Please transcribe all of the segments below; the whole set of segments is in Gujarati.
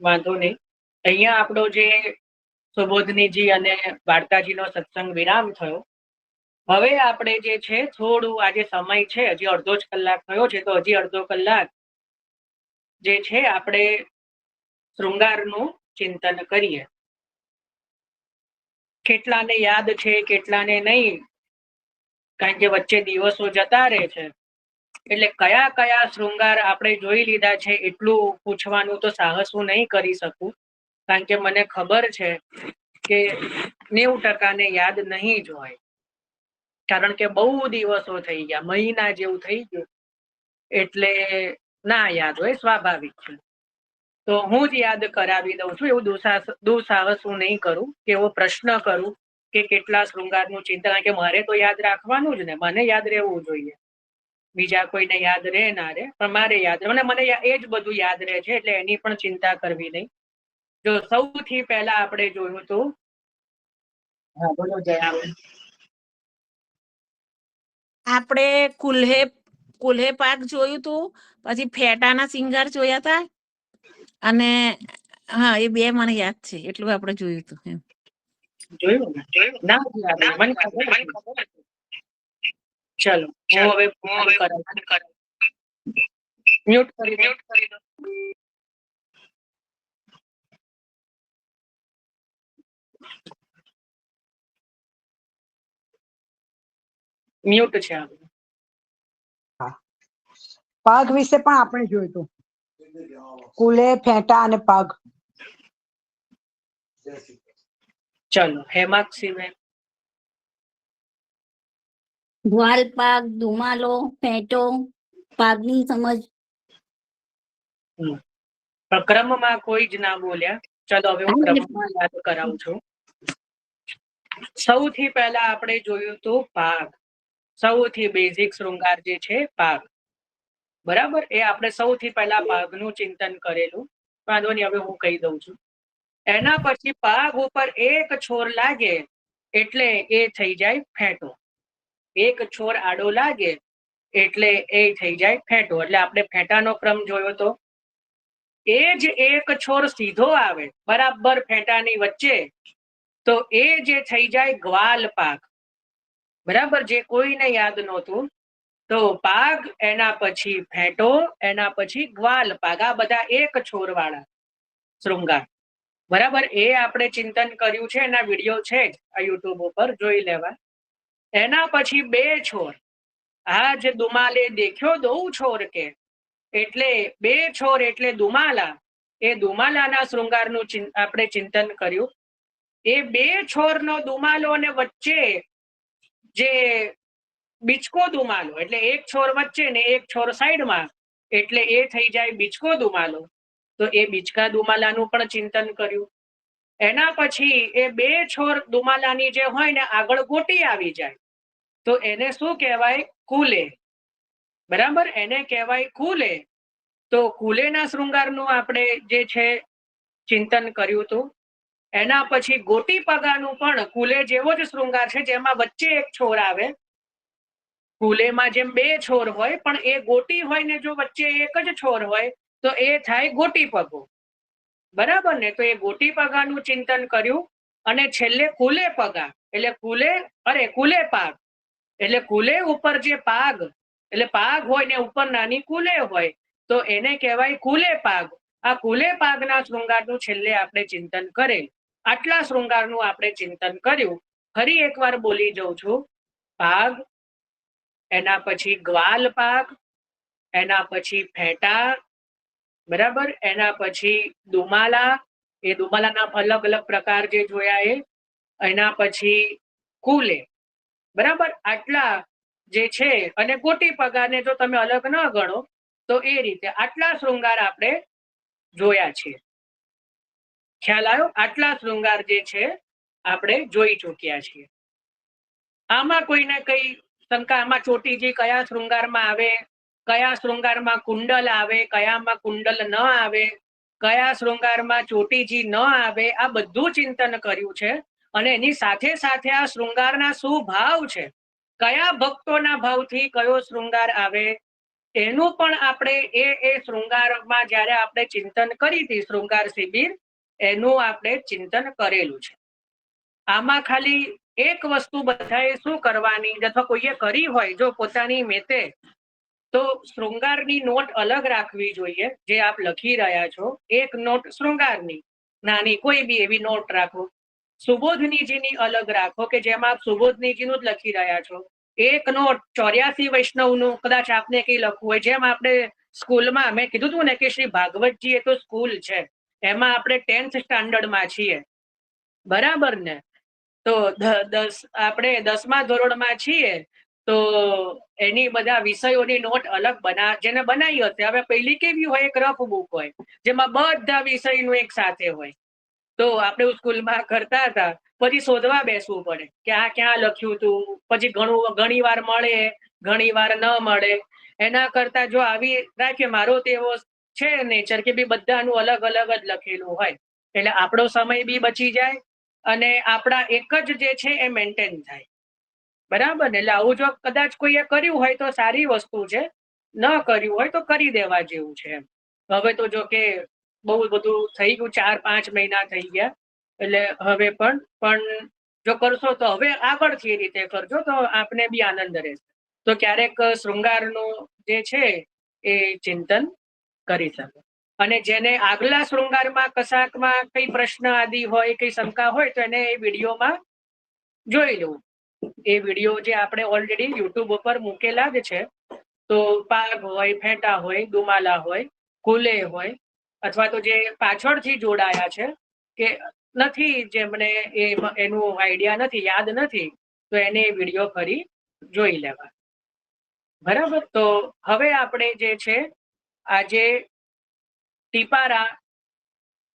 વાંધો નહીં. અહીંયા આપણો જે સુબોધનીજી અને વાર્તાજીનો સત્સંગ વિરામ થયો. હવે આપણે જે છે થોડું આજે સમય છે, હજી અડધો જ કલાક થયો છે, તો હજી અડધો કલાક જે છે આપણે શૃંગારનું ચિંતન કરીએ. કેટલાને યાદ છે, કેટલાને નહીં, કારણ કે વચ્ચે દિવસો જતા રહે છે, એટલે કયા કયા શૃંગાર આપણે જોઈ લીધા છે એટલું પૂછવાનું તો સાહસ હું નહીં કરી શકું, કારણ કે મને ખબર છે કે 90% ને યાદ નહીં જ હોય, કારણ કે બહુ દિવસો થઈ ગયા, મહિના જેવું થઈ ગયું, એટલે ના યાદ હોય, સ્વાભાવિક છે. તો હું જ યાદ કરાવી દઉં છું. એવું દુઃસાહસ હું નહીં કરું કે એવો પ્રશ્ન કરું કે કેટલા શૃંગારનું ચિંતન, કારણ કે મારે તો યાદ રાખવાનું જ ને, મને યાદ રહેવું જોઈએ. બીજા કોઈને યાદ રહે ના રહે, પણ મારે યાદ રહે, મને એ જ બધું યાદ રહે છે, એટલે એની પણ ચિંતા કરવી નહીં. જો સૌથી પહેલા આપણે જોયું હતું, હા બોલો જયા. આપણે કુલ્હે પાક જોયું તું, પછી ફેટાના સિંગાર જોયા હતા, અને હા એ બે મને યાદ છે, એટલું આપણે જોયું હતું. જોયું ને? ના યાદ મને ખબર. ચલો હું હવે મ્યુટ કરી દો. મ્યુટ છે. પગ વિશે પણ આપણે જોયું હતું, કુલે, ફેટા અને પગ. ચલો હેમાક્ષી બેન. ગ્વાલ પાક, ધુમાલો, ફેટો, પાકની સમજ. ક્રમમાં કોઈ જ ના બોલ્યા. ચલો હવે હું ક્રમમાં યાદ કરાવું છું. સૌથી પહેલા આપણે જોયું હતું પાગ, સૌથી બેઝિક શૃંગાર જે છે પાગ, બરાબર. એ આપણે સૌથી પહેલા પાગનું ચિંતન કરેલું. વાંધો નહીં, હવે હું કહી દઉં છું. એના પછી પાગ ઉપર એક છોર લાગે એટલે એ થઈ જાય ફેટો. એક છોર આડો લાગે એટલે એ થઈ જાય ફેટો. એટલે આપણે ફેટાનો ક્રમ જોયો તો. એ જ એક છોર સીધો આવે બરાબર ફેટાની વચ્ચે, તો એ જે થઈ જાય ગ્વાલ પાક, બરાબર. જે કોઈને યાદ નહોતું, તો પાગ, એના પછી ફેટો, એના પછી ગ્વાલ પાગ, આ બધા એક છોર વાળા શૃંગાર, બરાબર. એ આપણે ચિંતન કર્યું છે, એના વિડીયો છે જ આ યુટ્યુબ ઉપર, જોઈ લેવા. એના પછી બે છોર, આ જે દુમાલે દેખ્યો દઉં છોર કે, એટલે બે છોર એટલે દુમાલા. એ દુમાલાના શૃંગારનું આપણે ચિંતન કર્યું. એ બે છોરનો દુમાલો અને વચ્ચે જે બીચકો દુમાલો, એટલે એક છોર વચ્ચે ને એક છોર સાઈડમાં, એટલે એ થઈ જાય બીચકો દુમાલો. તો એ બીચકા દુમાલાનું પણ ચિંતન કર્યું. એના પછી એ બે છોર દુમાલાની જે હોય ને આગળ ગોટી આવી જાય, તો એને શું કહેવાય? કુલે, બરાબર. એને કહેવાય કુલે. તો કુલેના શૃંગારનું આપણે જે છે ચિંતન કર્યું હતું. એના પછી ગોટી પગાનું પણ કુલે જેવો જ શૃંગાર છે, જેમાં વચ્ચે એક છોર આવે. કુલેમાં જેમ બે છોર હોય, પણ એ ગોટી હોય ને જો વચ્ચે એક જ છોર હોય, તો એ થાય ગોટી પગો, બરાબર ને. તો એ ગોટી પગાનું ચિંતન કર્યું. અને છેલ્લે કુલે પગા, એટલે કુલે પાગ, એટલે કુલે ઉપર જે પાગ, એટલે પાગ હોય ને ઉપર નાની કુલે હોય, તો એને કહેવાય કુલે પાગ. આ કુલે પાગના શૃંગારનું છેલ્લે આપણે ચિંતન કરેલ. આટલા શૃંગારનું આપણે ચિંતન કર્યું. ફરી એકવાર બોલી જાઉં છું. પાગ, એના પછી ગ્વાલ પાગ, એના પછી ફેટા, બરાબર. એના પછી દુમાલા, એ દુમાલાના અલગ અલગ પ્રકાર જે જોયા એ. એના પછી કુલે, બરાબર. આટલા જે છે, અને ગોટી પગાને જો તમે અલગ ન ગણો તો એ રીતે આટલા શૃંગાર આપણે જોયા છે. ખ્યાલ આવ્યો? આટલા શૃંગાર જે છે આપણે જોઈ ચૂક્યા છીએ. આમાં કોઈને કઈ શંકા? આમાં ચોટીજી કયા શૃંગારમાં આવે, કયા શૃંગારમાં કુંડલ આવે, કયામાં કુંડલ ન આવે, કયા શૃંગારમાં ચોટીજી ન આવે, આ બધું ચિંતન કર્યું છે. અને એની સાથે સાથે આ શૃંગારના શું ભાવ છે, કયા ભક્તોના ભાવથી કયો શૃંગાર આવે, એનું પણ આપણે એ શૃંગારમાં જ્યારે આપણે ચિંતન કરી હતી, શૃંગાર શિબિર, એનું આપણે ચિંતન કરેલું છે. આમાં ખાલી એક વસ્તુ બધાએ શું કરવાની, અથવા કોઈએ કરી હોય જો પોતાની મેતે, તો શૃંગારની નોટ અલગ રાખવી જોઈએ. જે આપ લખી રહ્યા છો, એક નોટ શૃંગારની નાની કોઈ બી એવી નોટ રાખો. સુબોધનીજીની અલગ રાખો કે જેમાં આપ સુબોધનીજીનું જ લખી રહ્યા છો. એક નોટ 84 વૈષ્ણવનું કદાચ આપને કઈ લખવું હોય, જેમ આપણે સ્કૂલમાં મેં કીધું હતું ને કે શ્રી ભાગવતજી એ તો સ્કૂલ છે, એમાં આપણે 10th સ્ટાન્ડર્ડમાં છીએ, બરાબર ને? તો આપણે 10મા ધોરણમાં છીએ, તો એની બધા વિષયોની નોટ અલગ જેને બનાવી હશે. હવે પહેલી કેવી હોય, એક રફ બુક હોય જેમાં બધા વિષયનું એક સાથે હોય. તો આપણે સ્કૂલમાં કરતા હતા, પછી શોધવા બેસવું પડે કે આ ક્યાં લખ્યું હતું, પછી ઘણી વાર મળે, ઘણી વાર ન મળે. એના કરતા જો આવી રાખીએ, મારો તો એવો છે નેચર કે બી બધાનું અલગ અલગ જ લખેલું હોય, એટલે આપણો સમય બી બચી જાય અને આપણા એક જ જે છે એ મેન્ટેન થાય, બરાબર ને? એટલે આવું જો કદાચ કોઈએ કર્યું હોય તો સારી વસ્તુ છે, ન કર્યું હોય તો કરી દેવા જેવું છે એમ. હવે તો જો કે બહુ બધું થઈ ગયું, 4-5 મહિના થઈ ગયા, એટલે હવે પણ જો કરશો તો હવે આગળથી એ રીતે કરજો તો આપને બી આનંદ રહેશે. તો ક્યારેક શૃંગારનું જે છે એ ચિંતન કરી શકો. અને જેને આગલા શૃંગારમાં કશાકમાં કઈ પ્રશ્ન આદિ હોય, કઈ શંકા હોય, તો એને એ વિડીયોમાં જોઈ લેવું. એ વિડીયો જે આપણે ઓલરેડી યુટ્યુબ ઉપર મૂકેલા જ છે. તો પાગ હોય, ફેટા હોય, દુમાલા હોય, કુલે હોય, અથવા તો જે પાછળથી જોડાયા છે કે નથી, જેમને એનું આઈડિયા નથી, યાદ નથી, તો એને વિડીયો ફરી જોઈ લેવા, બરાબર? તો હવે આપણે જે છે આજે ટીપારા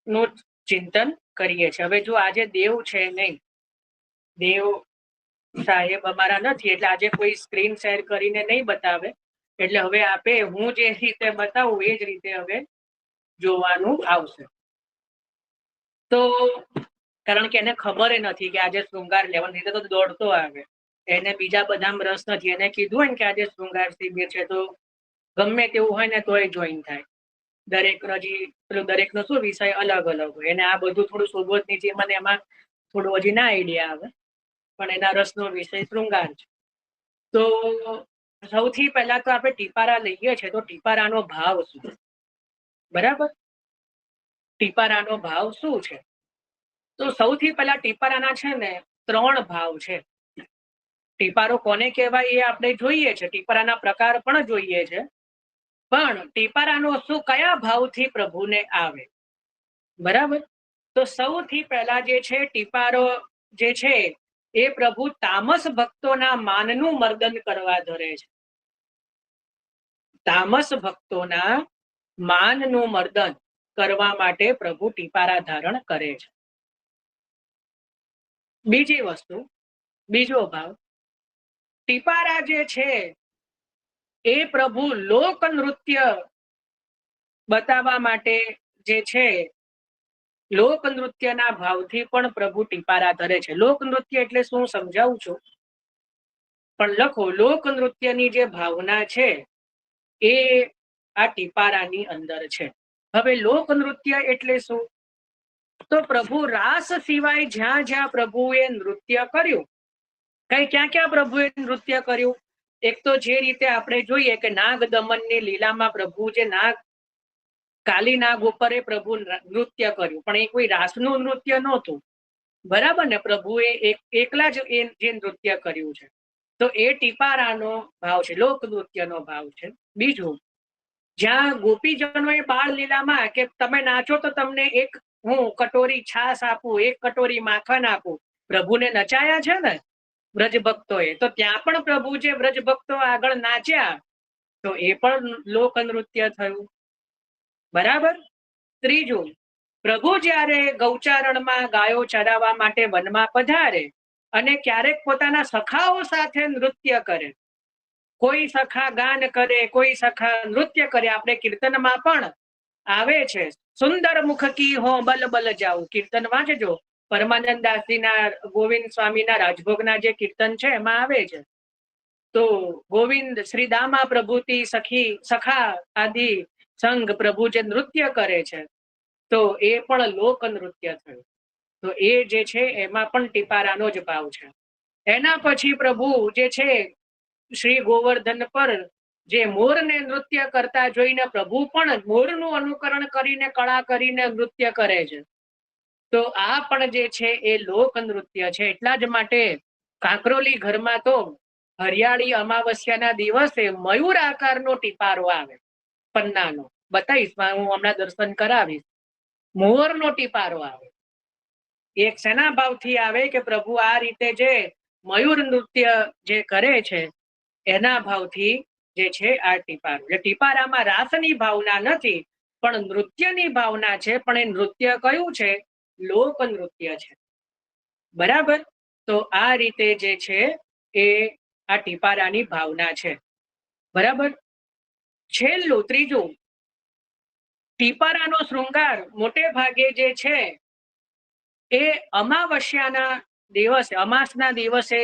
નું ચિંતન કરીએ છીએ. હવે જો આજે દેવ છે નહીં, દેવ સાહેબ અમારા નથી, એટલે આજે કોઈ સ્ક્રીન શેર કરીને નહીં બતાવે. એટલે હવે હું જે રીતે બતાવું એ જ રીતે હવે જોવાનું આવશે. તો કારણ કે એને ખબર નથી કે આજે શૃંગાર લેવાની, રીતે તો દોડતો આવે. એને બીજા બધામાં રસ નથી. એને કીધું હોય ને કે આજે શૃંગાર શિબિર છે, તો ગમે તેવું હોય ને તોય જોઈન થાય. દરેકનો શું વિષય અલગ અલગ હોય. એને આ બધું થોડું સુબોધનીજી મને એમાં થોડું હજી ના આઈડિયા આવે, પણ એના રસનો વિષય શૃંગાર છે. તો સૌથી પહેલા તો આપણે ટીપારા લઈએ છીએ, તો ટીપારાનો ભાવ શું, બરાબર? ટીપારાનો ભાવ શું છે? તો સૌથી પહેલા ટીપારાના છે ને 3 ભાવ છે. ટીપારો કોને કહેવાય એ આપણે જોઈએ છે, ટીપારાના પ્રકાર પણ જોઈએ છે, પણ ટીપારાનો શું, કયા ભાવથી પ્રભુને આવે, બરાબર? તો સૌથી પહેલા જે છે ટીપારો જે છે એ પ્રભુ તામસ ભક્તોના માનનું મર્દન કરવા ધરે છે. તામસ ભક્તોના માનનું મર્દન કરવા માટે પ્રભુ ટીપારા ધારણ કરે છે. બીજી વસ્તુ, બીજો ભાવ, ટીપારા જે છે એ પ્રભુ લોક નૃત્ય બતાવવા માટે જે છે, લોક નૃત્યના ભાવથી પણ પ્રભુ ટીપારા ધરે છે. લોક નૃત્ય એટલે શું સમજાવું છું, પણ લખો, લોક નૃત્યની જે ભાવના છે એ આ ટીપારાની અંદર છે. હવે લોક નૃત્ય એટલે શું? તો પ્રભુ રાસ સિવાય જ્યાં જ્યાં પ્રભુએ નૃત્ય કર્યું, ક્યાં પ્રભુએ નૃત્ય કર્યું? એક તો જે રીતે આપણે જોઈએ કે નાગ દમનની લીલામાં પ્રભુ જે કાલી નાગ ઉપર પ્રભુ નૃત્ય કર્યું, પણ એ કોઈ રાસનું નૃત્ય નહોતું, બરાબર ને? પ્રભુએ એકલા જ જે નૃત્ય કર્યું છે. તો એ ટીપારાનો ભાવ છે, લોક નૃત્યનો ભાવ છે. બીજું, જ્યાં ગોપીજનોએ બાળ લીલામાં કે તમે નાચો તો તમને હું કટોરી છાસ આપું, એક કટોરી માખણ આપું, પ્રભુને નચાયા છે ને વ્રજ ભક્તોએ, તો ત્યાં પણ પ્રભુ જે વ્રજ ભક્તો આગળ નાચ્યા, તો એ પણ લોક નૃત્ય થયું, બરાબર? ત્રીજું, પ્રભુ જ્યારે ગૌચારણમાં ગાયો ચરાવવા માટે વનમાં પધારે અને ક્યારેક પોતાના સખાઓ સાથે નૃત્ય કરે, કોઈ સખા ગાન કરે, કોઈ સખા નૃત્ય કરે. આપણે કીર્તનમાં પણ આવે છે, સુંદર મુખ કી હો બલ બલ જાઉં, કીર્તન વાંચજો. પરમાનંદ દાસજીના, ગોવિંદ સ્વામીના રાજભોગના જે કીર્તન છે એમાં આવે છે તો ગોવિંદ શ્રી દામા પ્રભુતિ સખી સખા આદિ સંઘ પ્રભુ જે નૃત્ય કરે છે તો એ પણ લોક નૃત્ય થયું. તો એ જે છે એમાં પણ ટીપારાનો જ ભાવ છે. એના પછી પ્રભુ જે છે શ્રી ગોવર્ધન પર જે મોરને નૃત્ય કરતા જોઈને પ્રભુ પણ મોરનું અનુકરણ કરીને કળા કરીને નૃત્ય કરે છે. તો આ પણ જે છે એ લોક નૃત્ય છે. એટલા જ માટે કાંકરોલી ઘરમાં તો હરિયાળી અમાવસ્યાના દિવસે મયુર આકારનો ટીપારો આવે, પન્નાનો બતાવીશ, હું હમણાં દર્શન કરાવીશ. મોરનો ટીપારો આવે. એક શેના ભાવથી આવે કે પ્રભુ આ રીતે જે મયુર નૃત્ય જે કરે છે એના ભાવથી જે છે આ ટીપારો. જે ટીપારામાં રાસની ભાવના નથી પણ નૃત્યની ભાવના છે, પણ એ નૃત્ય કયું છે? લોક નૃત્ય છે. બરાબર. તો આ રીતે જે છે એ આ ટીપારાની ભાવના છે. બરાબર. છેલ્લું ત્રીજું, ટીપારાનો શૃંગાર મોટે ભાગે જે છે એ અમાવસ્યાના દિવસે, અમાસના દિવસે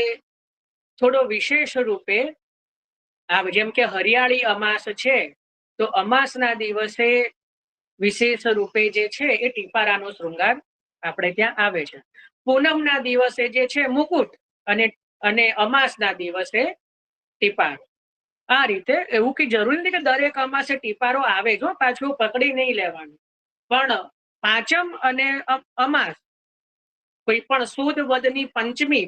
થોડો વિશેષ રૂપે આવે. જેમ કે હરિયાળી અમાસ છે તો અમાસના દિવસે વિશેષ રૂપે જે છે એ ટીપારાનો શૃંગાર આપણે ત્યાં આવે છે. પૂનમના દિવસે જે છે મુકુટ અને અમાસના દિવસે ટીપારો. આ રીતે એવું કઈ જરૂરી નથી કે દરેક અમાસે ટીપારો આવે. જો પાછું પકડી નહીં લેવાનું, પણ પાંચમ અને અમાસ, કોઈ પણ સુદ વદની પંચમી,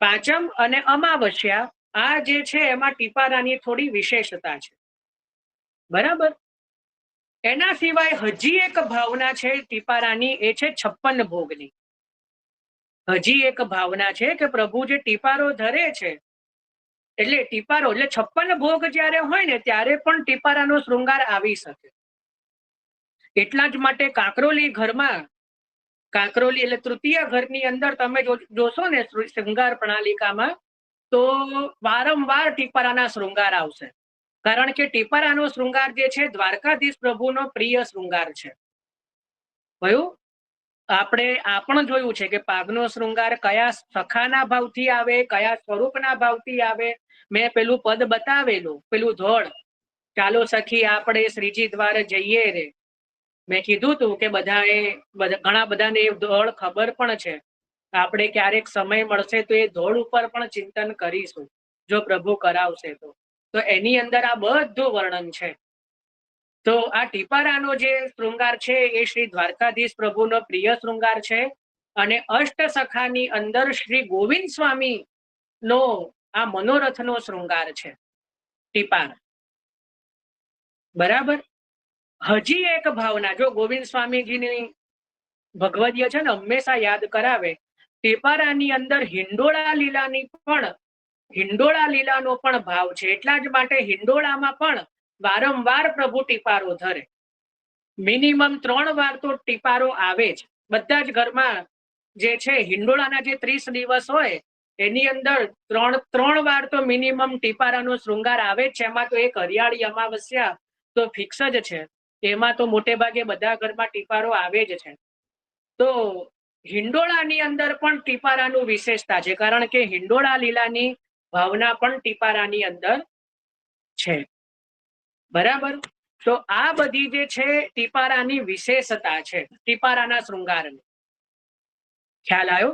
પાંચમ અને અમાવસ્યા, આ જે છે એમાં ટીપારાની થોડી વિશેષતા છે. બરાબર. એના સિવાય હજી એક ભાવના છે ટીપારાની, એ છે 56 ભોગની. હજી એક ભાવના છે કે પ્રભુ જે ટીપારો ધરે છે એટલે ટીપારો એટલે 56 ભોગ જ્યારે હોય ને ત્યારે પણ ટીપારાનો શૃંગાર આવી શકે. એટલા જ માટે કાંકરોલી ઘરમાં, કાંકરોલી એટલે તૃતીય ઘરની અંદર તમે જોશો ને શૃંગાર પ્રણાલિકામાં તો વારંવાર ટીપારાના શૃંગાર આવશે. કારણ કે ટીપારાનો શૃંગાર જે છે દ્વારકાધીશ પ્રભુનો પ્રિય શૃંગાર છે. કયું? આપણે આ પણ જોયું છે કે પાઘનો શૃંગાર કયા સખાના ભાવથી આવે, કયા સ્વરૂપના ભાવથી આવે. મેં પેલું પદ બતાવેલું, પેલું ધોળ, ચાલો સખી આપણે શ્રીજી દ્વારે જઈએ રે. મેં કીધું તું કે ઘણા બધાને એ ધોળ ખબર પણ છે. આપણે ક્યારેક સમય મળશે તો એ ધોળ ઉપર પણ ચિંતન કરીશું, જો પ્રભુ કરાવશે તો. તો એની અંદર આ બધું વર્ણન છે. તો આ ટીપારાનો જે શૃંગાર છે એ શ્રી દ્વારકાધીશ પ્રભુનો પ્રિય શૃંગાર છે. અને અષ્ટ સખાની અંદર શ્રી ગોવિંદ સ્વામી નો આ મનોરથનો શૃંગાર છે ટીપારા. બરાબર. હજી એક ભાવના, જો ગોવિંદ સ્વામીજીની ભગવદીય છે ને હંમેશા યાદ કરાવે. ટીપારાની અંદર હિંડોળા લીલાનો પણ ભાવ છે. એટલા જ માટે હિંડોળામાં પણ વારંવાર પ્રભુ ટીપારો ધરે. મિનિમમ 3 વાર તો ટીપારો આવે જ. બધા જ ઘરમાં જે છે હિંડોળાના જે 30 દિવસ હોય એની અંદર 3 વાર તો મિનિમમ ટીપારાનો શૃંગાર આવે જ છે. એમાં તો એક હરિયાળી અમાવસ્યા તો ફિક્સ જ છે. એમાં તો મોટે ભાગે બધા ઘરમાં ટીપારો આવે જ છે. તો હિંડોળાની અંદર પણ ટીપારાનું વિશેષતા છે, કારણ કે હિંડોળા લીલાની ભાવના પણ ટીપારાની અંદર છે. બરાબર. તો આ બધી જે છે ટીપારાની વિશેષતા છે, ટીપારાના શૃંગારની. ખ્યાલ આવ્યો?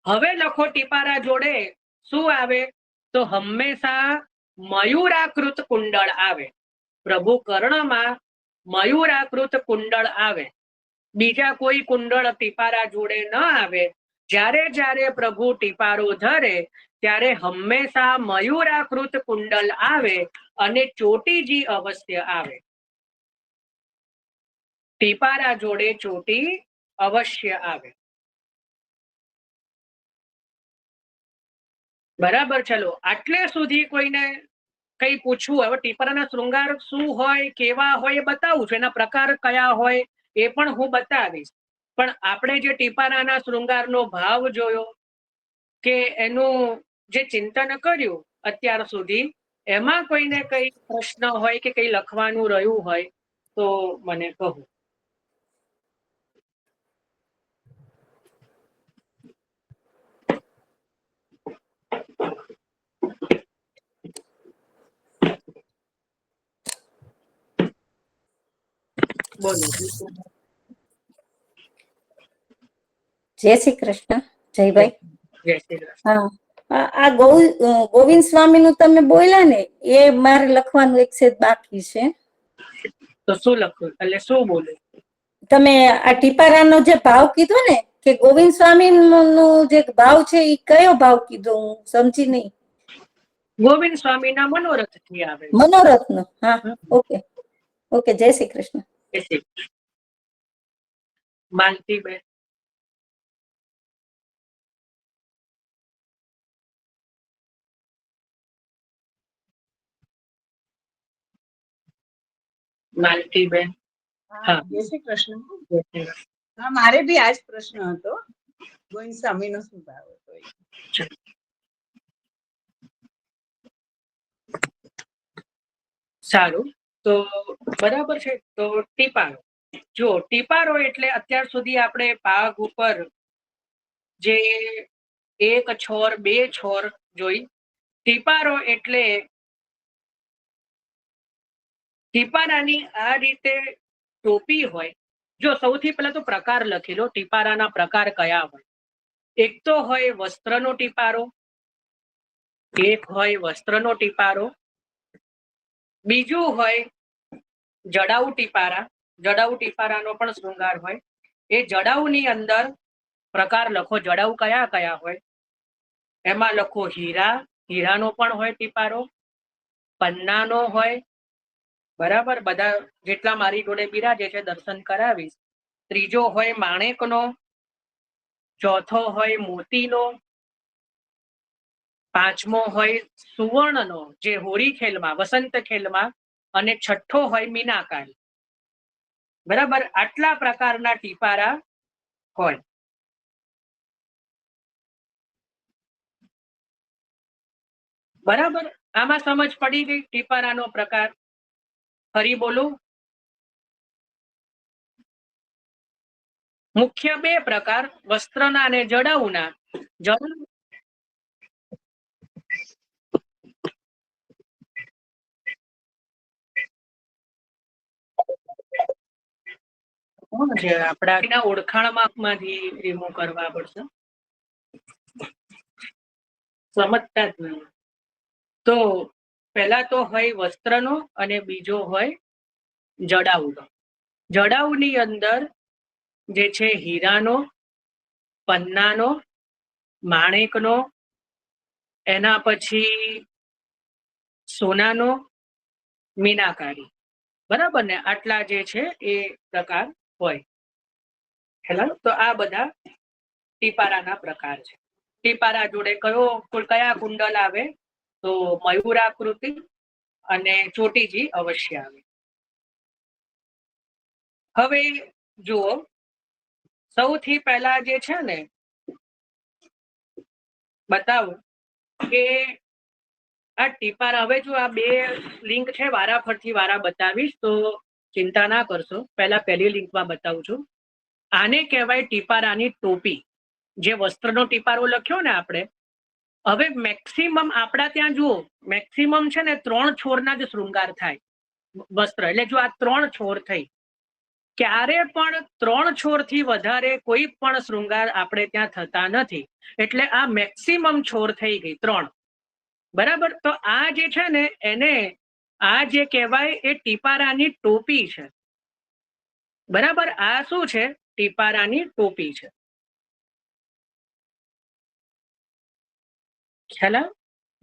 હવે લખો ટીપારા જોડે શું આવે? તો હંમેશા મયુરાકૃત કુંડળ આવે. પ્રભુ કર્ણમાં મયુરાકૃત કુંડળ આવે. બીજા કોઈ કુંડળ ટીપારા જોડે ન આવે. જ્યારે જ્યારે પ્રભુ ટીપારો ધરે ત્યારે હંમેશા મયુરાકૃત કુંડલ આવે અને ચોટીજી અવશ્ય આવે. ટીપારા જોડે ચોટી અવશ્ય આવે. બરાબર. ચલો, આટલે સુધી કોઈને કઈ પૂછવું? હવે ટીપારાના શૃંગાર શું હોય, કેવા હોય એ બતાવું છું. એના પ્રકાર કયા હોય એ પણ હું બતાવીશ. પણ આપણે જે ટીપારાના શૃંગારનો ભાવ જોયો કે એનું જે ચિંતન કર્યું અત્યાર સુધી, એમાં કોઈને કઈ પ્રશ્ન હોય કે કઈ લખવાનું રહ્યું હોય તો મને કહો. બોલો. જય શ્રી કૃષ્ણ. જયભાઈ. જય શ્રી કૃષ્ણ. હા, આ ગોવિંદ સ્વામી નું તમે બોલ્યા ને, એ મારે લખવાનું એક સેજ બાકી છે. તો શું લખું, એટલે શું બોલું? તમે આ ટીપારાનો જે ભાવ કીધો ને, કે ગોવિંદ સ્વામી નું જે ભાવ છે એ કયો ભાવ કીધો, હું સમજી નહીં. ગોવિંદ સ્વામીના મનોરથ થી આવે. મનોરથનો. હા, ઓકે ઓકે. જય શ્રી કૃષ્ણ. જય શ્રી કૃષ્ણ. માલતીબેન. માલતીબેન. હા, જય શ્રી કૃષ્ણ. જય શ્રી કૃષ્ણ. હા, મારે બી આજ પ્રશ્ન હતો, ગોવિંદ સ્વામી નો શું ભાવ હતો એ. સારું, તો બરાબર છે. તો ટીપારો, જો ટીપારો એટલે અત્યાર સુધી આપણે પાગ ઉપર જે 1 છોર 2 છોર જોઈ. ટીપારો એટલે ટીપારાની આ રીતે ટોપી હોય. જો સૌથી પહેલા તો પ્રકાર લખી લો, ટીપારાના પ્રકાર કયા હોય. એક તો હોય વસ્ત્રનો ટીપારો, એક હોય વસ્ત્રનો ટીપારો, બીજું હોય જડાઉ ટીપારા. જડાઉ ટીપારાનો પણ શૃંગાર હોય. એ જડાઉની અંદર પ્રકાર લખો, જડાઉ કયા કયા હોય એમાં લખો. હીરા, હીરાનો પણ હોય ટીપારો, પન્નાનો હોય. બરાબર, બધા જેટલા મારી જોડે બિરાજે છે દર્શન કરાવીશ. ત્રીજો હોય માણેકનો, ચોથો હોય મોતીનો, પાંચમો હોય સુવર્ણનો જે હોળી ખેલમાં વસંત ખેલમાં, અને છઠ્ઠો હોય મીનાકારી. બરાબર, આટલા પ્રકારના ટીપારા હોય. બરાબર, આમાં સમજ પડી ગઈ ટીપારાનો પ્રકાર? ફરી બોલું. મુખ્ય 2 પ્રકાર, વસ્ત્રના અને જડાઉના. કોણ છે આપણા ઓળખાણમાંથી રિમૂવ કરવા પડશે, સમજતા જ નહીં. તો પહેલા તો હોય વસ્ત્રનો અને બીજો હોય જડાઉનો. જડાઉની અંદર જે છે હીરાનો, પન્નાનો, માણેકનો, એના પછી સોનાનો, મીનાકારી. બરાબર ને, આટલા જે છે એ પ્રકાર હોય. હેલો, તો આ બધા ટીપારાના પ્રકાર છે. ટીપારા જોડે કયા કુંડલ આવે? તો મયુરાકૃતિ અને ચોટીજી અવશ્ય આવે. હવે જુઓ, સૌથી પહેલા જે છે ને બતાવું કે આ ટીપારા, હવે જો આ 2 લિંક છે, વારાફરથી વારા બતાવીશ તો ચિંતા ના કરશો. પહેલી લિંકમાં બતાવું છું. આને કહેવાય ટીપારાની ટોપી. જે વસ્ત્રનો ટીપારો લખ્યો ને આપણે, હવે મેક્સિમમ આપણા ત્યાં જુઓ, મેક્સિમમ છે ને 3 છોરના જ શૃંગાર થાય વસ્ત્ર. એટલે જો આ 3 છોર થઈ, ક્યારે પણ 3 છોરથી વધારે કોઈ પણ શૃંગાર આપણે ત્યાં થતા નથી. એટલે આ મેક્સિમમ છોર થઈ ગઈ 3. બરાબર, તો આ જે છે ને એને આ જે કહેવાય એ ટીપારાની ટોપી છે. બરાબર, આ શું છે? ટીપારાની ટોપી છે. ખ્યાલ?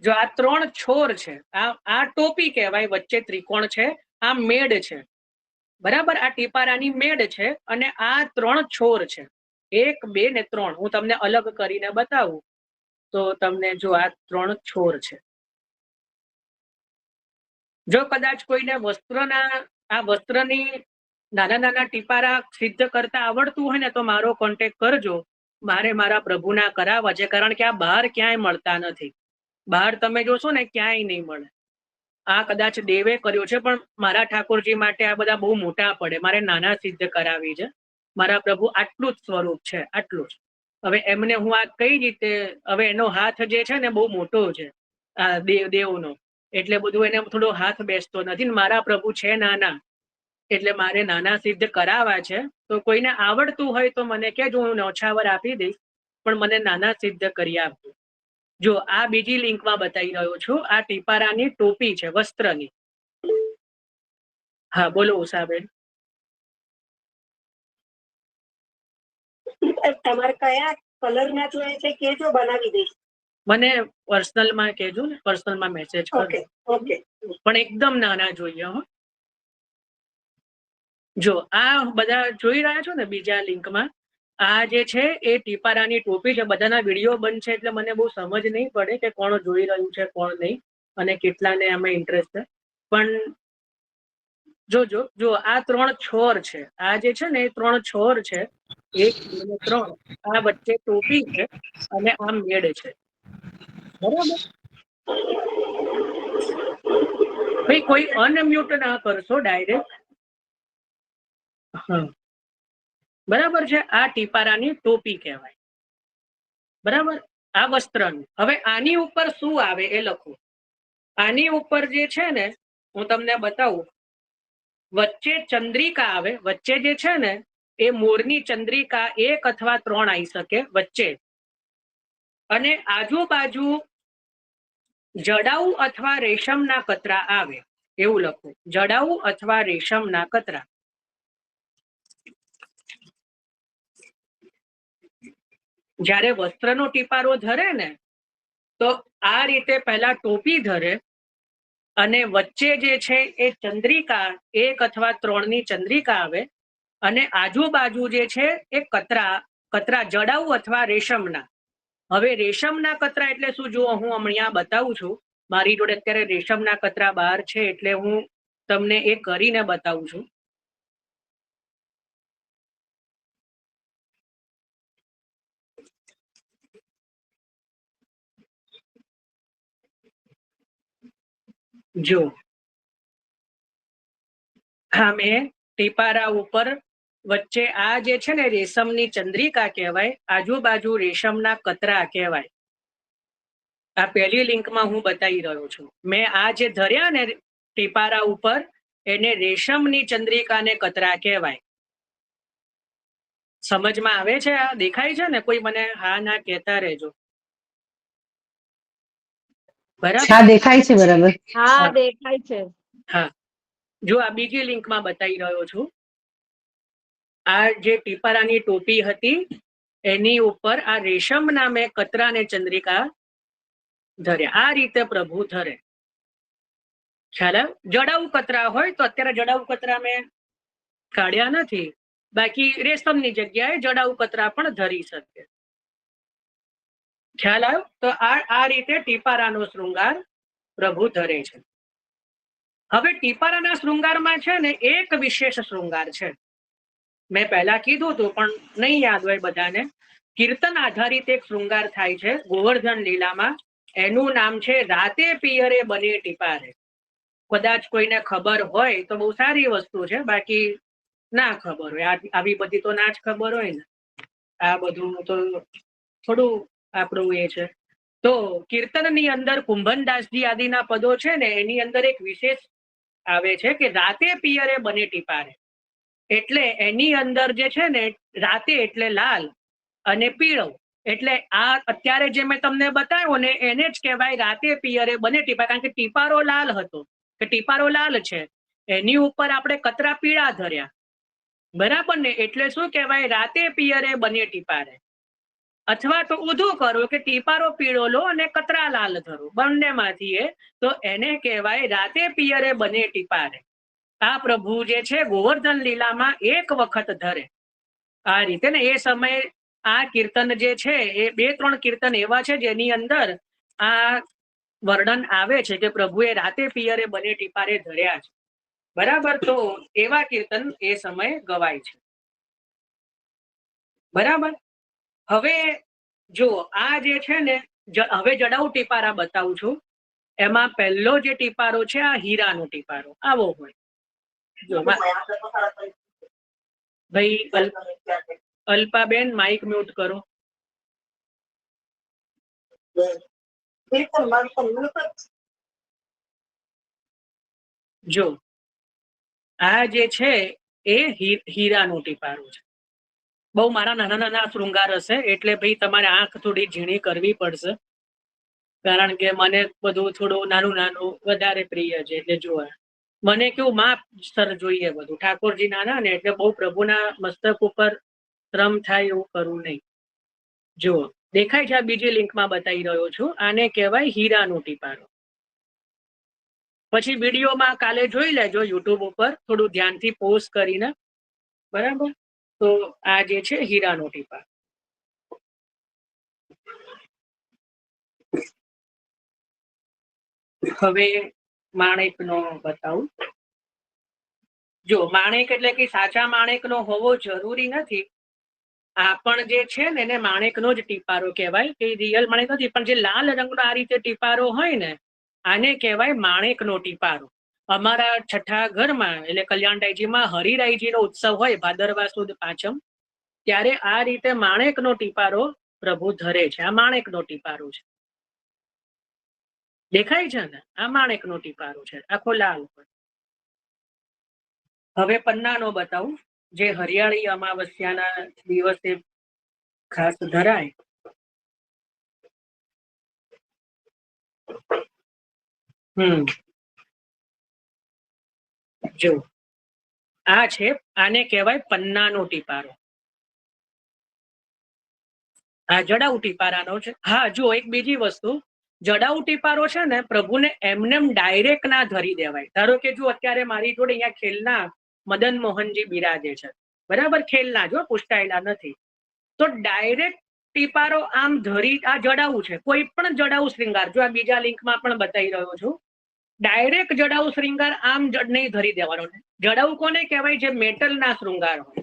જો આ 3 છોર છે, આ ટોપી કહેવાય. વચ્ચે ત્રિકોણ છે, આ મેડ છે. બરાબર, આ ટીપારાની મેડ છે. અને આ 3 છોર છે, 1 2 ને 3. હું તમને અલગ કરીને બતાવું તો તમને જો આ 3 છોર છે. જો કદાચ કોઈને આ વસ્ત્રની નાના નાના ટીપારા સિદ્ધ કરતા આવડતું હોય ને તો મારો કોન્ટેક્ટ કરજો. મારે મારા પ્રભુના કરાવવા છે, કારણ કે આ બહાર ક્યાંય મળતા નથી. બહાર તમે જોશો ને ક્યાંય નહીં મળે. આ કદાચ દેવે કર્યો છે, પણ મારા ઠાકોરજી માટે આ બધા બહુ મોટા પડે. મારે નાના સિદ્ધ કરાવી છે. મારા પ્રભુ આટલું જ સ્વરૂપ છે, આટલું જ. હવે એમને હું આ કઈ રીતે, હવે એનો હાથ જે છે ને બહુ મોટો છે આ દેવનો, એટલે બધું એને થોડો હાથ બેસતો નથી. મારા પ્રભુ છે નાના, એટલે મારે નાના સિદ્ધ કરાવવા છે. તો કોઈને આવડતું હોય તો મને કહેજો, હું નોછાવર આપી દઈશ, પણ મને નાના સિદ્ધ કરી આપજો. જો આ બીજી લિંકમાં બતાવી રહ્યો છું. આ ટીપારાની ટોપી છે, વસ્ત્રની. હા બોલો ઉષાબેન. તમારે કયા કલર ના જોઈએ છે કેજો, બનાવી દઈશ. મને પર્સનલમાં કહેજો ને, પર્સનલમાં મેસેજ કરો. Okay okay. પણ એકદમ નાના જોઈએ હો. જો આ બધા જોઈ રહ્યા છો ને બીજા લિંકમાં, આ જે છે એ ટીપારાની ટોપી છે. બધાના વિડીયો બંધ છે એટલે મને બહુ સમજ નહીં પડે કે કોણ જોઈ રહ્યું છે કોણ નહીં, અને કેટલાને આમાં ઇન્ટરેસ્ટ છે. પણ જોજો, જો આ 3 છોર છે. આ જે છે ને એ 3 છોર છે, 1 2 3. આ વચ્ચે ટોપી છે અને આ મેડ છે. બરાબર ભાઈ, કોઈ અનમ્યુટ ના કરશો ડાયરેક્ટ. હા બરાબર છે. આ ટીપારાની ટોપી કહેવાય. બરાબર, આ વસ્ત્રનું. હવે આની ઉપર શું આવે એ લખો. આની ઉપર જે છે ને, હું તમને બતાવું. વચ્ચે ચંદ્રિકા આવે. વચ્ચે જે છે ને એ મોરની ચંદ્રિકા 1 અથવા 3 આવી શકે વચ્ચે, અને આજુબાજુ જડાઉ અથવા રેશમના કતરા આવે, એવું લખો. જડાઉ અથવા રેશમના કતરા. જ્યારે વસ્ત્રનો ટીપારો ધરે ને, તો આ રીતે પહેલા ટોપી ધરે, અને વચ્ચે જે છે એ ચંદ્રિકા 1 અથવા 3 ની ચંદ્રિકા આવે, અને આજુબાજુ જે છે એ કતરા જડાઉ અથવા રેશમના. હવે રેશમના કતરા એટલે શું, જુઓ હું હમણાં બતાવું છું. મારી જોડે અત્યારે રેશમના કતરા બહાર છે એટલે હું તમને એ કરીને બતાવું છું. જો હા, મેં ટીપારા ઉપર વચ્ચે આ જે છે ને રેશમની ચંદ્રિકા કહેવાય, આજુબાજુ રેશમના કતરા કહેવાય. આ પહેલી લિંકમાં હું બતાવી રહ્યો છું. મેં આ જે ધર્યા ને ટીપારા ઉપર, એને રેશમની ચંદ્રિકાને કતરા કહેવાય. સમજમાં આવે છે? આ દેખાય છે ને? કોઈ મને હા ના કહેતા રહેજો. બરાબર, હા દેખાય છે. બરાબર. હા દેખાય છે. હા, જો આ બીજી લિંકમાં બતાવી રહ્યો છું. આ જે ટીપારાની ટોપી હતી એની ઉપર આ રેશમના મેં કતરા ને ચંદ્રિકા ધર્યા. આ રીતે પ્રભુ ધરે. ખ્યાલ? જડાઉ કતરા હોય તો અત્યારે જડાઉ કતરા મેં કાઢ્યા નથી, બાકી રેશમની જગ્યાએ જડાઉ કતરા પણ ધરી શકે. ખ્યાલ આવ્યો? તો આ રીતે ટીપારાનો શૃંગાર પ્રભુ ધરે છે. હવે ટીપારાના શૃંગારમાં છે ને એક વિશેષ શૃંગાર છે. મેં પહેલા કીધું હતું પણ નહીં યાદ હોય બધાને. કીર્તન આધારિત એક શૃંગાર થાય છે ગોવર્ધન લીલામાં. એનું નામ છે રાતે પિયરે બને ટીપારે. કદાચ કોઈને ખબર હોય તો બહુ સારી વસ્તુ છે, બાકી ના ખબર હોય. આવી બધી તો ના જ ખબર હોય ને. આ બધું તો થોડું આપણું એ છે. તો કીર્તનની અંદર કુંભનદાસજી આદિના પદો છે ને, એની અંદર એક વિશેષ આવે છે કે રાતે પિયરે બને ટીપારે. એટલે એની અંદર જે છે ને રાતે એટલે લાલ અને પીળો. એટલે આ અત્યારે જે મેં તમને બતાવ્યો ને એને જ કહેવાય રાતે પિયરે બને ટીપા. કારણ કે ટીપારો લાલ હતો, કે ટીપારો લાલ છે, એની ઉપર આપણે કતરા પીળા ધર્યા. બરાબર ને? એટલે શું કહેવાય? રાતે પિયરે બને ટીપારે. અથવા તો ઊંધું કરો કે ટીપારો પીળો લો અને કતરા લાલ ધરો, બંનેમાંથી એ. તો એને કહેવાય રાતે પિયરે બને ટીપારે. આ પ્રભુ જે છે ગોવર્ધન લીલામાં એક વખત ધરે. આ રીતે ને એ સમયે આ કીર્તન જે છે એ 2-3 કીર્તન એવા છે જેની અંદર આ વર્ણન આવે છે કે પ્રભુએ રાતે પિયરે બને ટીપારે ધર્યા છે. બરાબર? તો એવા કીર્તન એ સમયે ગવાય છે. બરાબર. હવે જો આ જે છે ને, હવે જડાઉ ટીપારા બતાવું છું. એમાં પહેલો જે ટીપારો છે આ હીરાનો ટીપારો આવો હોય. જો ભાઈ અલ્પાબેન માઇક મ્યુટ કરો. જો આ જે છે એ હીરાનું ટીપારું છે. બહુ મારા નાના નાના શૃંગાર હશે એટલે ભાઈ તમારે આંખ થોડી ઝીણી કરવી પડશે, કારણ કે મને બધું થોડું નાનું નાનું વધારે પ્રિય છે. એટલે જોવા મને કેવું માપ સર જોઈએ, બધું ઠાકોરજી નાના ને એટલે બહુ પ્રભુના મસ્તક ઉપર શ્રમ થાય એવું કરવું નહીં. જુઓ દેખાય છે, આ બીજી લિંકમાં બતાવી રહ્યો છું. આને કહેવાય હીરાનું ટીપારું. પછી વિડીયોમાં કાલે જોઈ લેજો યુટ્યુબ ઉપર થોડું ધ્યાનથી પોઝ કરીને, બરાબર. તો આ જે છે હીરાનું ટીપારું. હવે માણેકનો બતાવું. જો માણેક એટલે કે સાચા માણેકનો હોવો જરૂરી નથી. આ પણ જે છે ને એને માણેકનો જ ટીપારો કહેવાય, કે રિયલ માણેક નથી. પણ જે લાલ રંગનો આ રીતે ટીપારો હોય ને આને કહેવાય માણેકનો ટીપારો. અમારા છઠ્ઠા ઘરમાં એટલે કલ્યાણરાયજીમાં હરિરાયજીનો ઉત્સવ હોય ભાદરવા સુદ પાંચમ, ત્યારે આ રીતે માણેકનો ટીપારો પ્રભુ ધરે છે. આ માણેકનો ટીપારો છે, દેખાય છે ને? આ માણેકનો ટીપારો છે, આખો લાલ. હવે પન્નાનો બતાવું, જે હરિયાળી અમાવસ્યાના દિવસે ખાસ ધરાય. જો આ છે, આને કહેવાય પન્નાનો ટીપારો. આ જડાઉ ટીપારાનો છે. હા જો એક બીજી વસ્તુ, જડાઉ ટીપારો છે ને પ્રભુને એમનેમ ડાયરેક્ટ ના ધરી દેવાય. ધારો કે જો અત્યારે મારી જોડે અહીંયા ખેલના મદન મોહનજી બિરાજે છે, બરાબર, ખેલના જો પુષ્ટાયેલા નથી, તો ડાયરેક્ટ ટીપારો આમ ધરી, આ જડાઉ છે, કોઈ પણ જડાઉ શ્રૃંગાર, જો આ બીજા લિંકમાં પણ બતાવી રહ્યો છું, ડાયરેક્ટ જડાઉ શ્રૃંગાર આમ નહીં ધરી દેવાનો. જડાઉ કોને કહેવાય? જે મેટલના શ્રૃંગાર હોય.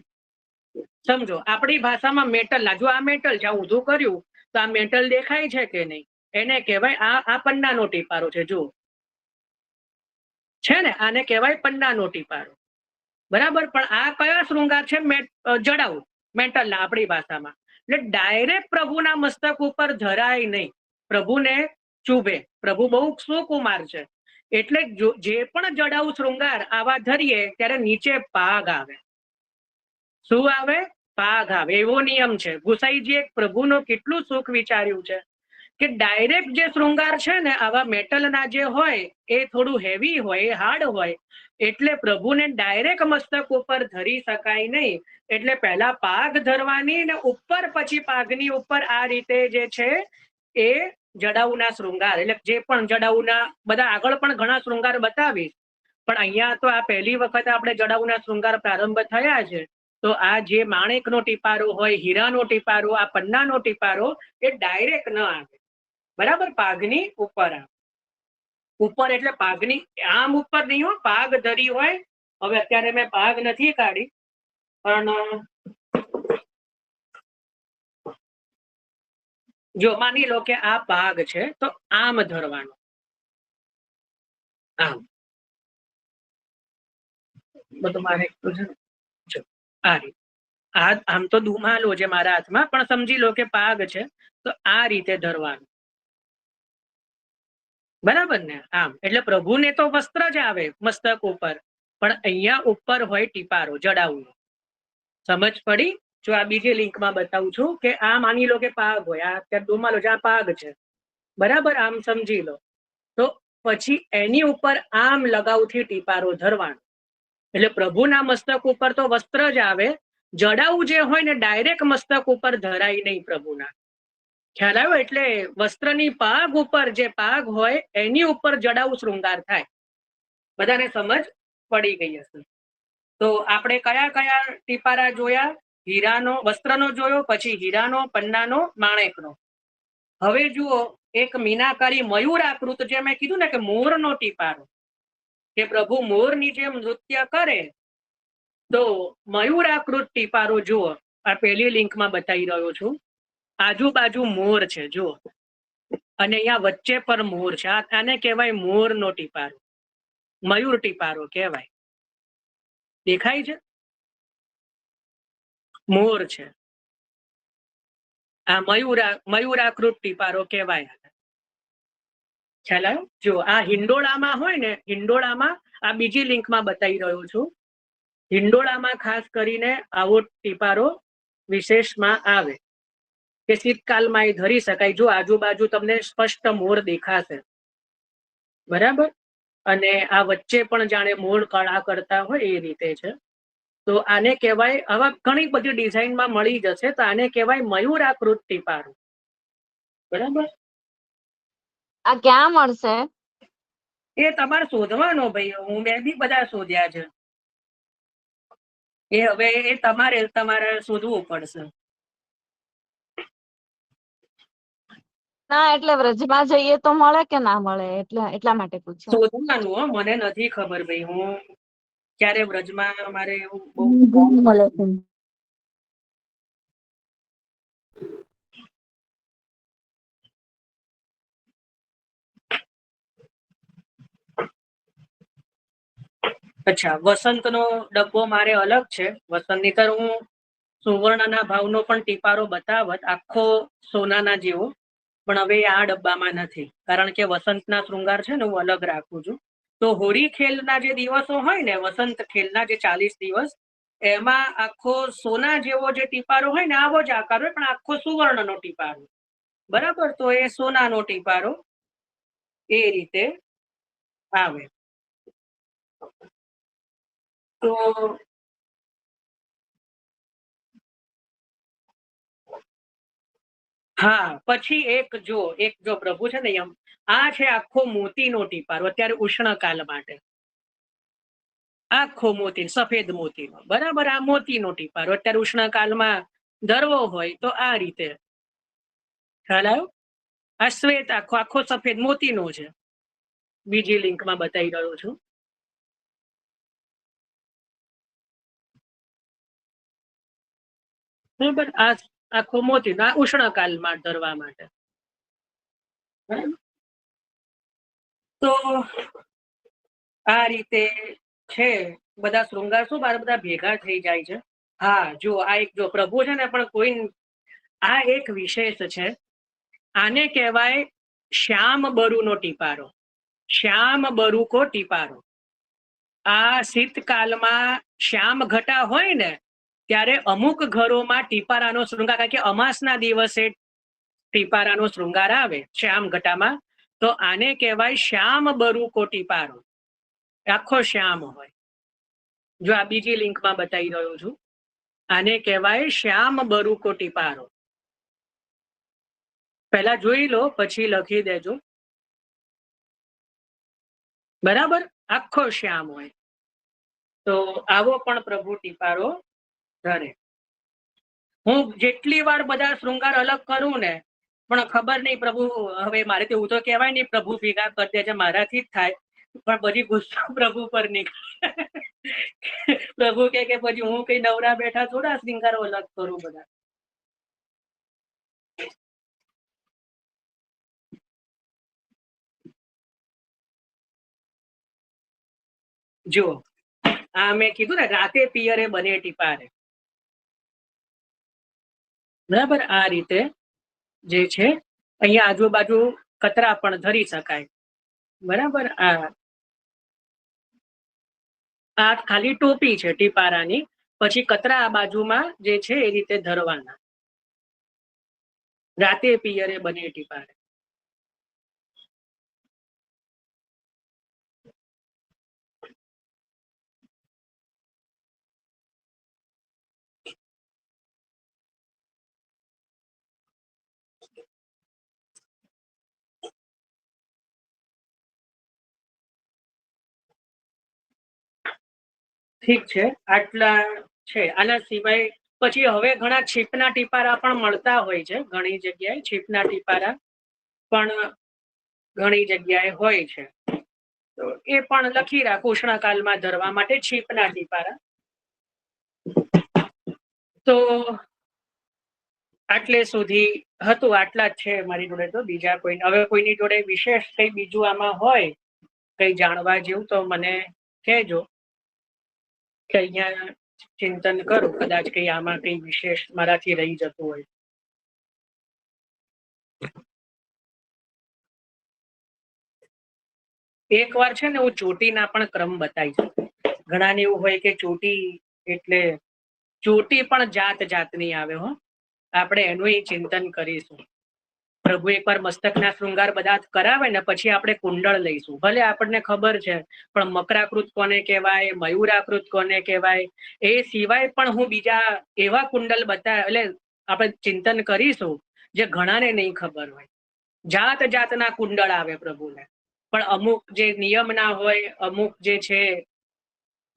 સમજો આપણી ભાષામાં મેટલના, જો આ મેટલ છે, ઊંધું કર્યું તો આ મેટલ દેખાય છે કે નહીં, એને કહેવાય આ પન્નાનો ટીપારો છે. જો છે ને, આને કહેવાય પન્નાનો ટીપારો, બરાબર. પણ આ કયા શ્રૃંગાર છે? જડાઉ, મેટલના આપણી ભાષામાં. એટલે ડાયરેક્ટ પ્રભુના મસ્તક ઉપર ધરાય નહીં, પ્રભુને ચૂભે. પ્રભુ બહુ સુકુમાર છે, એટલે જે પણ જડાઉ શ્રૃંગાર આવા ધરીએ ત્યારે નીચે પાગ આવે. શું આવે? પાગ આવે. એવો નિયમ છે. ગુસાઈજી એક પ્રભુનો કેટલું સુખ વિચાર્યું છે કે ડાયરેક્ટ જે શૃંગાર છે ને આવા મેટલના જે હોય એ થોડું હેવી હોય, હાર્ડ હોય, એટલે પ્રભુને ડાયરેક્ટ મસ્તક ઉપર ધરી શકાય નહીં. એટલે પહેલા પાગ ધરવાની ને ઉપર પછી પાગની ઉપર આ રીતે જે છે એ જડાઉના શૃંગાર, એટલે જે પણ જડાઉના બધા આગળ પણ ઘણા શૃંગાર બતાવીશ, પણ અહીંયા તો આ પહેલી વખત આપણે જડાઉના શૃંગાર પ્રારંભ થયા છે. તો આ જે માણેકનો ટીપારો હોય, હીરાનો ટીપારો, આ પન્નાનો ટીપારો એ ડાયરેક્ટ ન આવે, બરાબર, પાગની ઉપર આવે. ઉપર એટલે પાગની આમ ઉપર નહીં હોય, પાગ ધરી હોય. હવે અત્યારે મેં પાગ નથી કાઢી, પણ જો માની લો કે આ પાગ છે તો આમ ધરવાનો, આમ બધું મારે આ રીતે. આમ તો ધુમાલો છે મારા હાથમાં, પણ સમજી લો કે પાગ છે તો આ રીતે ધરવાનું, બરાબર ને? આમ એટલે પ્રભુને તો વસ્ત્ર જ આવે મસ્તક ઉપર, પણ અહીંયા ઉપર હોય ટીપારો જડાઉ. સમજ પડી? જો આ બીજી લિંકમાં બતાવું છું કે આ માની લો કે પાગ હોય, આ અત્યારે ધુમાલો છે, આ પાગ છે, બરાબર, આમ સમજી લો. તો પછી એની ઉપર આમ લગાવથી ટીપારો ધરવાનો, એટલે પ્રભુના મસ્તક ઉપર તો વસ્ત્ર જ આવે. જડાઉ જે હોય ને ડાયરેક્ટ મસ્તક ઉપર ધરાય નહીં પ્રભુના. ખ્યાલ આવ્યો? એટલે વસ્ત્રની પાગ ઉપર જે પાગ હોય એની ઉપર જડાઉ શૃંગાર થાય. બધાને સમજ પડી ગઈ હશે? તો આપણે કયા કયા ટીપારા જોયા? હીરાનો, વસ્ત્રનો જોયો, પછી હીરાનો, પન્નાનો, માણેકનો. હવે જુઓ એક મીનાકારી મયુર આકૃત, જે મેં કીધું ને કે મોરનો ટીપારો, કે પ્રભુ મોરની જેમ નૃત્ય કરે, તો મયુરાકૃત ટીપારો જુઓ. આ પહેલી લિંકમાં બતાવી રહ્યો છું. આજુબાજુ મોર છે જુઓ, અને અહીંયા વચ્ચે પર મોર છે. આને કહેવાય મોરનો ટીપારો, મયુર ટીપારો કહેવાય. દેખાય છે? મોર છે, આ મયુરાકૃત ટીપારો કહેવાય. ખ્યાલ આવ્યો? જો આ હિંડોળામાં હોય ને, હિંડોળામાં આ બીજી લિંકમાં બતાવી રહ્યો છું. હિંડોળામાં ખાસ કરીને આવો ટીપારો વિશેષમાં આવે કે શીતકાલમાં એ ધરી શકાય. જો આજુબાજુ તમને સ્પષ્ટ મોર દેખાશે, બરાબર, અને આ વચ્ચે પણ જાણે મોર કળા કરતા હોય એ રીતે છે. તો આને કહેવાય, આવા ઘણી બધી ડિઝાઇનમાં મળી જશે, તો આને કહેવાય મયુરાકૃત ટીપારું. બરાબર, આ ક્યાં મળશે? એ તમારે શોધવાનો ભાઈ, મેં બી બધા શોધ્યા છે. એ હવે એ તમારે શોધવું પડશે. ના એટલે વ્રજમાં જઈએ તો મળે કે ના મળે, એટલા માટે પૂછ્યું. શોધવાનું હો, મને નથી ખબર ભાઈ. હું ક્યારે વ્રજમાં અમારે એવું બહુ મળે છે. અચ્છા, વસંતનો ડબ્બો મારે અલગ છે. વસંતની તર હું સુવર્ણના ભાવનો પણ ટીપારો બતાવત, આખો સોનાના જેવો, પણ હવે આ ડબ્બામાં નથી, કારણ કે વસંતના શૃંગાર છે ને હું અલગ રાખું છું. તો હોળી ખેલના જે દિવસો હોય ને, વસંત ખેલના જે 40 દિવસ, એમાં આખો સોના જેવો જે ટીપારો હોય ને, આવો જ આકાર હોય, પણ આખો સુવર્ણનો ટીપારો. બરાબર, તો એ સોનાનો ટીપારો એ રીતે આવે. તો હા, પછી એક જો પ્રભુ છે ને, એમ આ છે આખો મોતીનો ટીપારો, અત્યારે ઉષ્ણકાલ માટે આખો મોતી, સફેદ મોતીનો. બરાબર, આ મોતીનો ટીપારો અત્યારે ઉષ્ણકાલમાં ધરવો હોય તો આ રીતે. ખ્યાલ આવ્યો? આ શ્વેત આખો સફેદ મોતીનો છે. બીજી લિંકમાં બતાવી રહ્યો છું. બરાબર, આ આખો મોતી, આ ઉષ્ણકાલમાં ધરવા માટે. તો આ રીતે છે. બધા શૃંગાર શું મારે બધા ભેગા થઈ જાય છે. હા, જો આ એક જો પ્રભુ છે ને, પણ કોઈ આ એક વિશેષ છે. આને કહેવાય શ્યામ બરુનો ટીપારો. શ્યામ બરુકો ટીપારો. આ શીતકાલમાં શ્યામ ઘટા હોય ને, ત્યારે અમુક ઘરોમાં ટીપારાનો શૃંગાર, કારણ કે અમાસના દિવસે ટીપારાનો શૃંગાર આવે શ્યામ ઘટામાં, તો આને કહેવાય શ્યામ બરુકો ટીપારો. આખો શ્યામ હોય. જો આ બીજી લિંકમાં બતાવી રહ્યો છું. આને કહેવાય શ્યામ બરુકો ટીપારો. પહેલા જોઈ લો, પછી લખી દેજો. બરાબર, આખો શ્યામ હોય. તો આવો પણ પ્રભુ ટીપારો ધરે. હું જેટલી વાર બધા શૃંગાર અલગ કરું ને, પણ ખબર નહીં પ્રભુ, હવે મારે તો એવું તો કહેવાય નહીં પ્રભુ ભેગા કરી દે છે, મારાથી જ થાય, પણ બધી ગુસ્સો પ્રભુ પર નીકળે. પ્રભુ કે પછી હું કઈ નવરા બેઠા થોડા શૃંગારો અલગ કરું બધા. જો આ મેં કીધું ને, રાતે પિયરે બને ટીપારે. બરાબર, આ રીતે જે છે અહીંયા આજુબાજુ કતરા પણ ધરી શકાય. બરાબર, આ ખાલી ટોપી છે ટીપારાની, પછી કતરા આ બાજુમાં જે છે એ રીતે ધરવાના. રાતે પિયરે બને ટીપારે. ઠીક છે, આટલા છે. આના સિવાય પછી હવે ઘણા છીપના ટીપારા પણ મળતા હોય છે. ઘણી જગ્યાએ છીપના ટીપારા પણ ઘણી જગ્યાએ હોય છે. તો એ પણ લખી રાખો ઉષ્ણકાલમાં ધરવા માટે છીપના ટીપારા. તો આટલે સુધી હતું, આટલા જ છે મારી જોડે. તો બીજા કોઈ, હવે કોઈની જોડે વિશેષ કઈ બીજું આમાં હોય કઈ જાણવા જેવું તો મને કહેજો, કે અહીંયા ચિંતન કરું, કદાચ કઈ આમાં કઈ વિશેષ મારાથી રહી જતું હોય. એક વાર છે ને હું ચોટીના પણ ક્રમ બતાવી શકું. ઘણાને એવું હોય કે ચોટી એટલે ચોટી પણ જાત જાતની આવે હો. આપણે એનું ચિંતન કરીશું. પ્રભુ એકવાર મસ્તકના શૃંગાર બધા કરાવે ને પછી આપણે કુંડળ લઈશું. ભલે આપણને ખબર છે પણ મકરાકૃત કોને કહેવાય, મયુરાકૃત કોને કહેવાય, એ સિવાય પણ હું બીજા એવા કુંડલ એટલે આપણે ચિંતન કરીશું જે ઘણાને નહીં ખબર હોય. જાત જાતના કુંડળ આવે પ્રભુને, પણ અમુક જે નિયમના હોય, અમુક જે છે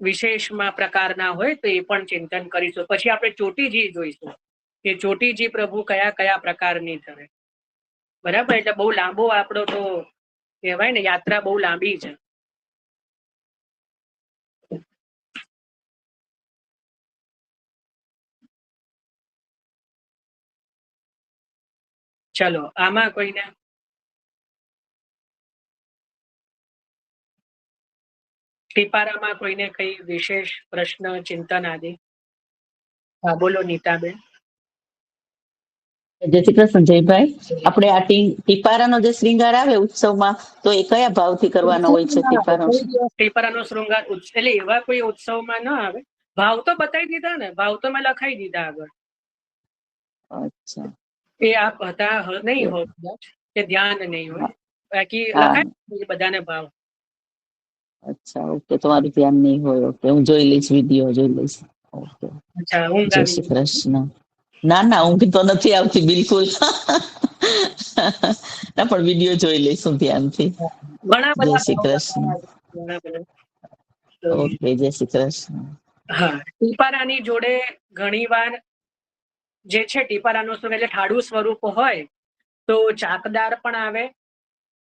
વિશેષમાં પ્રકારના હોય તો એ પણ ચિંતન કરીશું. પછી આપણે ચોટીજી જોઈશું કે ચોટીજી પ્રભુ કયા કયા પ્રકારની ધરે. બરાબર, એટલે બહુ લાંબો આપણો તો કહેવાય ને, યાત્રા બહુ લાંબી છે. ચલો, આમાં કોઈને ટીપારામાં કોઈને કઈ વિશેષ પ્રશ્ન, ચિંતન આદિ? હા બોલો નીતાબેન. જય શ્રી કૃષ્ણ જયભાઈ. આપણે આ ટીપારાનો જે શ્રૃંગાર આવે ઉત્સવમાં, તો એ કયા ભાવથી કરવાનો હોય છે ટીપારાનો? ટીપારાનો શૃંગાર એટલે એવા કોઈ ઉત્સવમાં ન આવે. ભાવ તો બતાવી દીધા ને, ભાવ તો મેં લખાઈ દીધા આગળ. અચ્છા, એ આપ હતા નહીં હોય કે ધ્યાન નહીં હોય, બાકી લખાય બધાને ભાવ. અચ્છા, ઓકે, તમારું ધ્યાન નહીં હોય. ઓકે, હું જોઈ લઈશ, વિડીયો જોઈ લઈશ. ઓકે, અચ્છા, ઊંઘ જય આવી શ્રી કૃષ્ણ. ના ના, ઊંઘ તો નથી આવતી બિલકુલ. ના, પણ વિડીયો જોઈ લઈશું ધ્યાનથી. ઘણા જય બધા શ્રી ભાવ કૃષ્ણ. ઘણા બધા. ઓકે, જય શ્રી કૃષ્ણ. હા, ટીપારાની જોડે ઘણીવાર જે છે ટીપારાનું સ્વરૂપ એટલે ઠાડું સ્વરૂપ હોય તો ચાકદાર પણ આવે.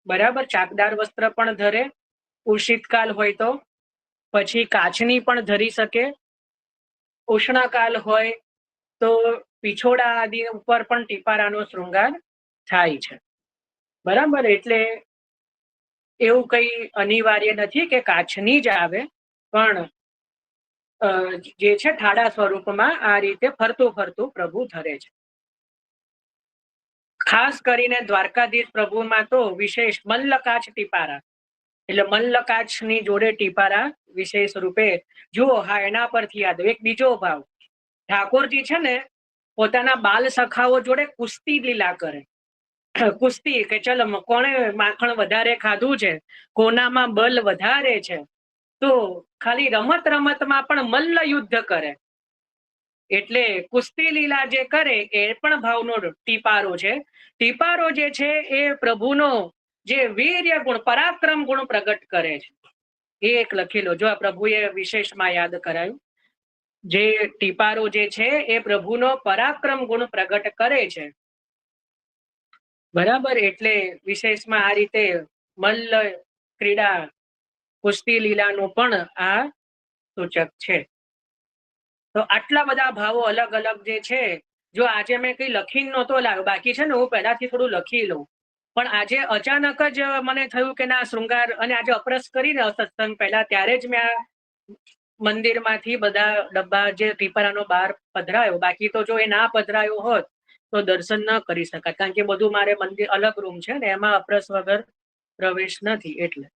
બરાબર, ચાકદાર વસ્ત્ર પણ ધરે. ઉષિતકાલ હોય તો પછી કાચની પણ ધરી શકે. ઉષ્ણકાલ હોય તો પીછોડા આદિ ઉપર પણ ટીપારાનો શૃંગાર થાય છે. બરાબર, એટલે એવું કઈ અનિવાર્ય નથી કે કાચની જ આવે, પણ જે છે ઠાડા સ્વરૂપમાં આ રીતે ફરતું ફરતું પ્રભુ ધરે છે. ખાસ કરીને દ્વારકાધીશ પ્રભુમાં તો વિશેષ મલ્લકાચ ટીપારા, એટલે મલ્લકાચની જોડે ટીપારા વિશેષ રૂપે જુઓ. હા, એના પરથી યાદ એક બીજો ભાવ. ઠાકોરજી છે ને પોતાના બાલ સખાઓ જોડે કુસ્તી લીલા કરે. કુસ્તી કે ચલો કોણે માખણ વધારે ખાધું છે, કોનામાં બલ વધારે છે. તો ખાલી રમત રમતમાં પણ મલ્લ યુદ્ધ કરે. એટલે કુસ્તી લીલા જે કરે એ પણ ભાવનો ટીપારો છે. ટીપારો જે છે એ પ્રભુનો જે વીર્ય ગુણ, પરાક્રમ ગુણ પ્રગટ કરે છે. એ એક લખી લો, જો આ પ્રભુએ વિશેષમાં યાદ કરાયું. જે ટીપારો જે છે એ પ્રભુનો પરાક્રમ ગુણ પ્રગટ કરે છે. બરાબર, એટલે વિશેષમાં આ રીતે મલ્લ ક્રીડા, કુસ્તી લીલાનું પણ આ સૂચક છે. તો આટલા બધા ભાવો અલગ અલગ જે છે, જો આજે મેં કઈ લખીને નહોતો લાવ્યો, બાકી છે ને હું પહેલાથી થોડું લખી લઉં, પણ આજે અચાનક જ મને થયું કે ના શૃંગાર, અને આજે અપરસ કરીને સત્સંગ પહેલા ત્યારે જ મેં આ મંદિરમાંથી બધા ડબ્બા જે ટીપારાનો બહાર પધરાયો. બાકી તો જો એ ના પધરાયો હોત તો દર્શન ન કરી શકાય, કારણ કે બધું મારે મંદિર અલગ રૂમ છે ને, એમાં અપરસ વગર પ્રવેશ નથી. એટલે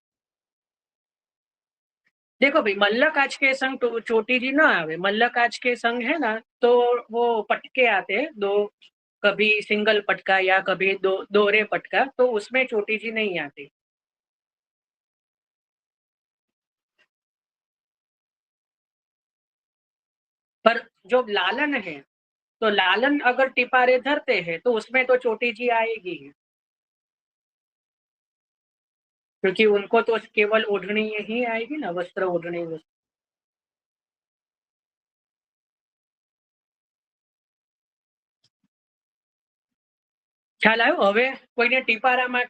देखो भाई, मल्लक आज के संग चोटी जी ना आवे। मल्लक आज के संग है ना, तो वो पटके आते हैं, दो, कभी सिंगल पटका या कभी दोहरे पटका, तो उसमें चोटी जी नहीं आती। पर जो लालन है, तो लालन अगर टिपारे धरते हैं तो उसमें तो चोटी जी आएगी, क्योंकि उनको तो केवल ओढ़नी ही आएगी ना, वस्त्र ओढ़नी। ખ્યાલ આવ્યો? હવે કોઈને ટીપારામાં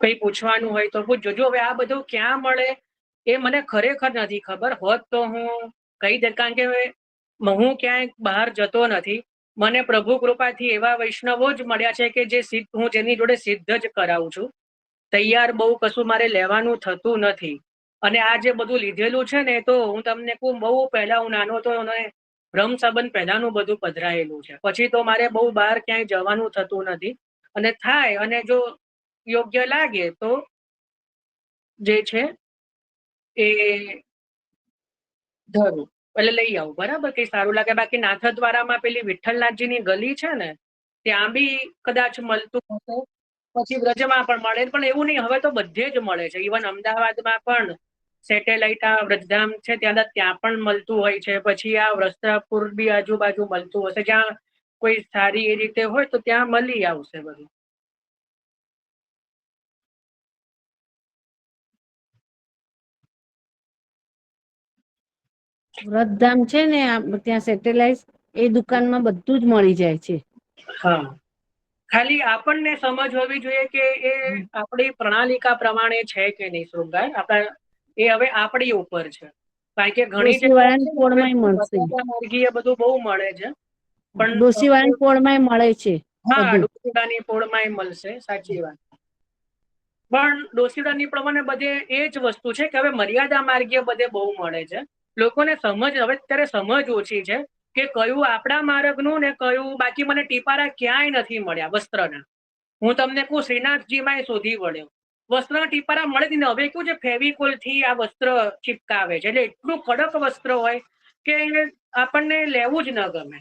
કઈ પૂછવાનું હોય તો પૂછજો. જો હવે આ બધું ક્યાં મળે એ મને ખરેખર નથી ખબર. હોત તો હું કહી દે, કારણ કે હું ક્યાંય બહાર જતો નથી. મને પ્રભુ કૃપાથી એવા વૈષ્ણવો જ મળ્યા છે કે જે હું જેની જોડે સિદ્ધ જ કરાવું છું. તૈયાર બહુ કશું મારે લેવાનું થતું નથી. અને આ જે બધું લીધેલું છે ને, તો હું તમને કહું, બહુ પહેલા હું નાનો હતો અને બ્રહ્મ સંબંધ પહેલાનું બધું પધરાયેલું છે. પછી તો મારે બહુ બહાર ક્યાંય જવાનું થતું નથી. અને થાય અને જો યોગ્ય લાગે તો જે છે એ ધરું એટલે લઈ આવું, બરાબર, કઈ સારું લાગે. બાકી નાથદ્વારામાં પેલી વિઠ્ઠલનાથજીની ગલી છે ને, ત્યાં બી કદાચ મળતું હશે. પછી વ્રજમાં પણ મળે, પણ એવું નહીં, હવે તો બધે જ મળે છે. ઇવન અમદાવાદમાં પણ સેટેલાઇટ આ વ્રજધામ છે ત્યાં પણ મળતું હોય છે. પછી આ વસ્ત્રાપુર બી આજુબાજુ મળતું હશે, જ્યાં કોઈ સારી એ રીતે હોય તો ત્યાં મળી આવશે બધું. વ્રતધામ છે ને ત્યાં સેટેલાઇટ એ દુકાનમાં બધું જ મળી જાય છે. હા, ખાલી આપણને સમજ હોવી જોઈએ કે એ આપણી પ્રણાલિકા પ્રમાણે છે કે નહીં શૃંગાર. આપણા એ હવે આપણી ઉપર છે. કારણ કે ઘણી ડોશીવાળાની પોળમાંય મળશે. માર્ગીય બધું બહુ મળે છે, પણ ડોશીવાળાની પોળમાંય મળે છે હા, બધું. ડોશીડાની પોળમાંય મળશે, સાચી વાત. પણ ડોશીડાની પ્રમાણે બધે એ જ વસ્તુ છે કે હવે મર્યાદા માર્ગીય બધે બહુ મળે છે. લોકોને સમજ હવે અત્યારે સમજ ઓછી છે કે કયું આપણા માર્ગનું ને કયું. બાકી મને ટીપારા ક્યાંય નથી મળ્યા વસ્ત્રના. હું તમને કહું, શ્રીનાથજીમાં શોધી વળ્યો, વસ્ત્રના ટીપારા મળે જ ને. હવે કેવું છે, ફેવિકોલ થી આ વસ્ત્ર ચિપકાવે છે, એટલે એટલું કડક વસ્ત્ર હોય કે આપણને લેવું જ ન ગમે.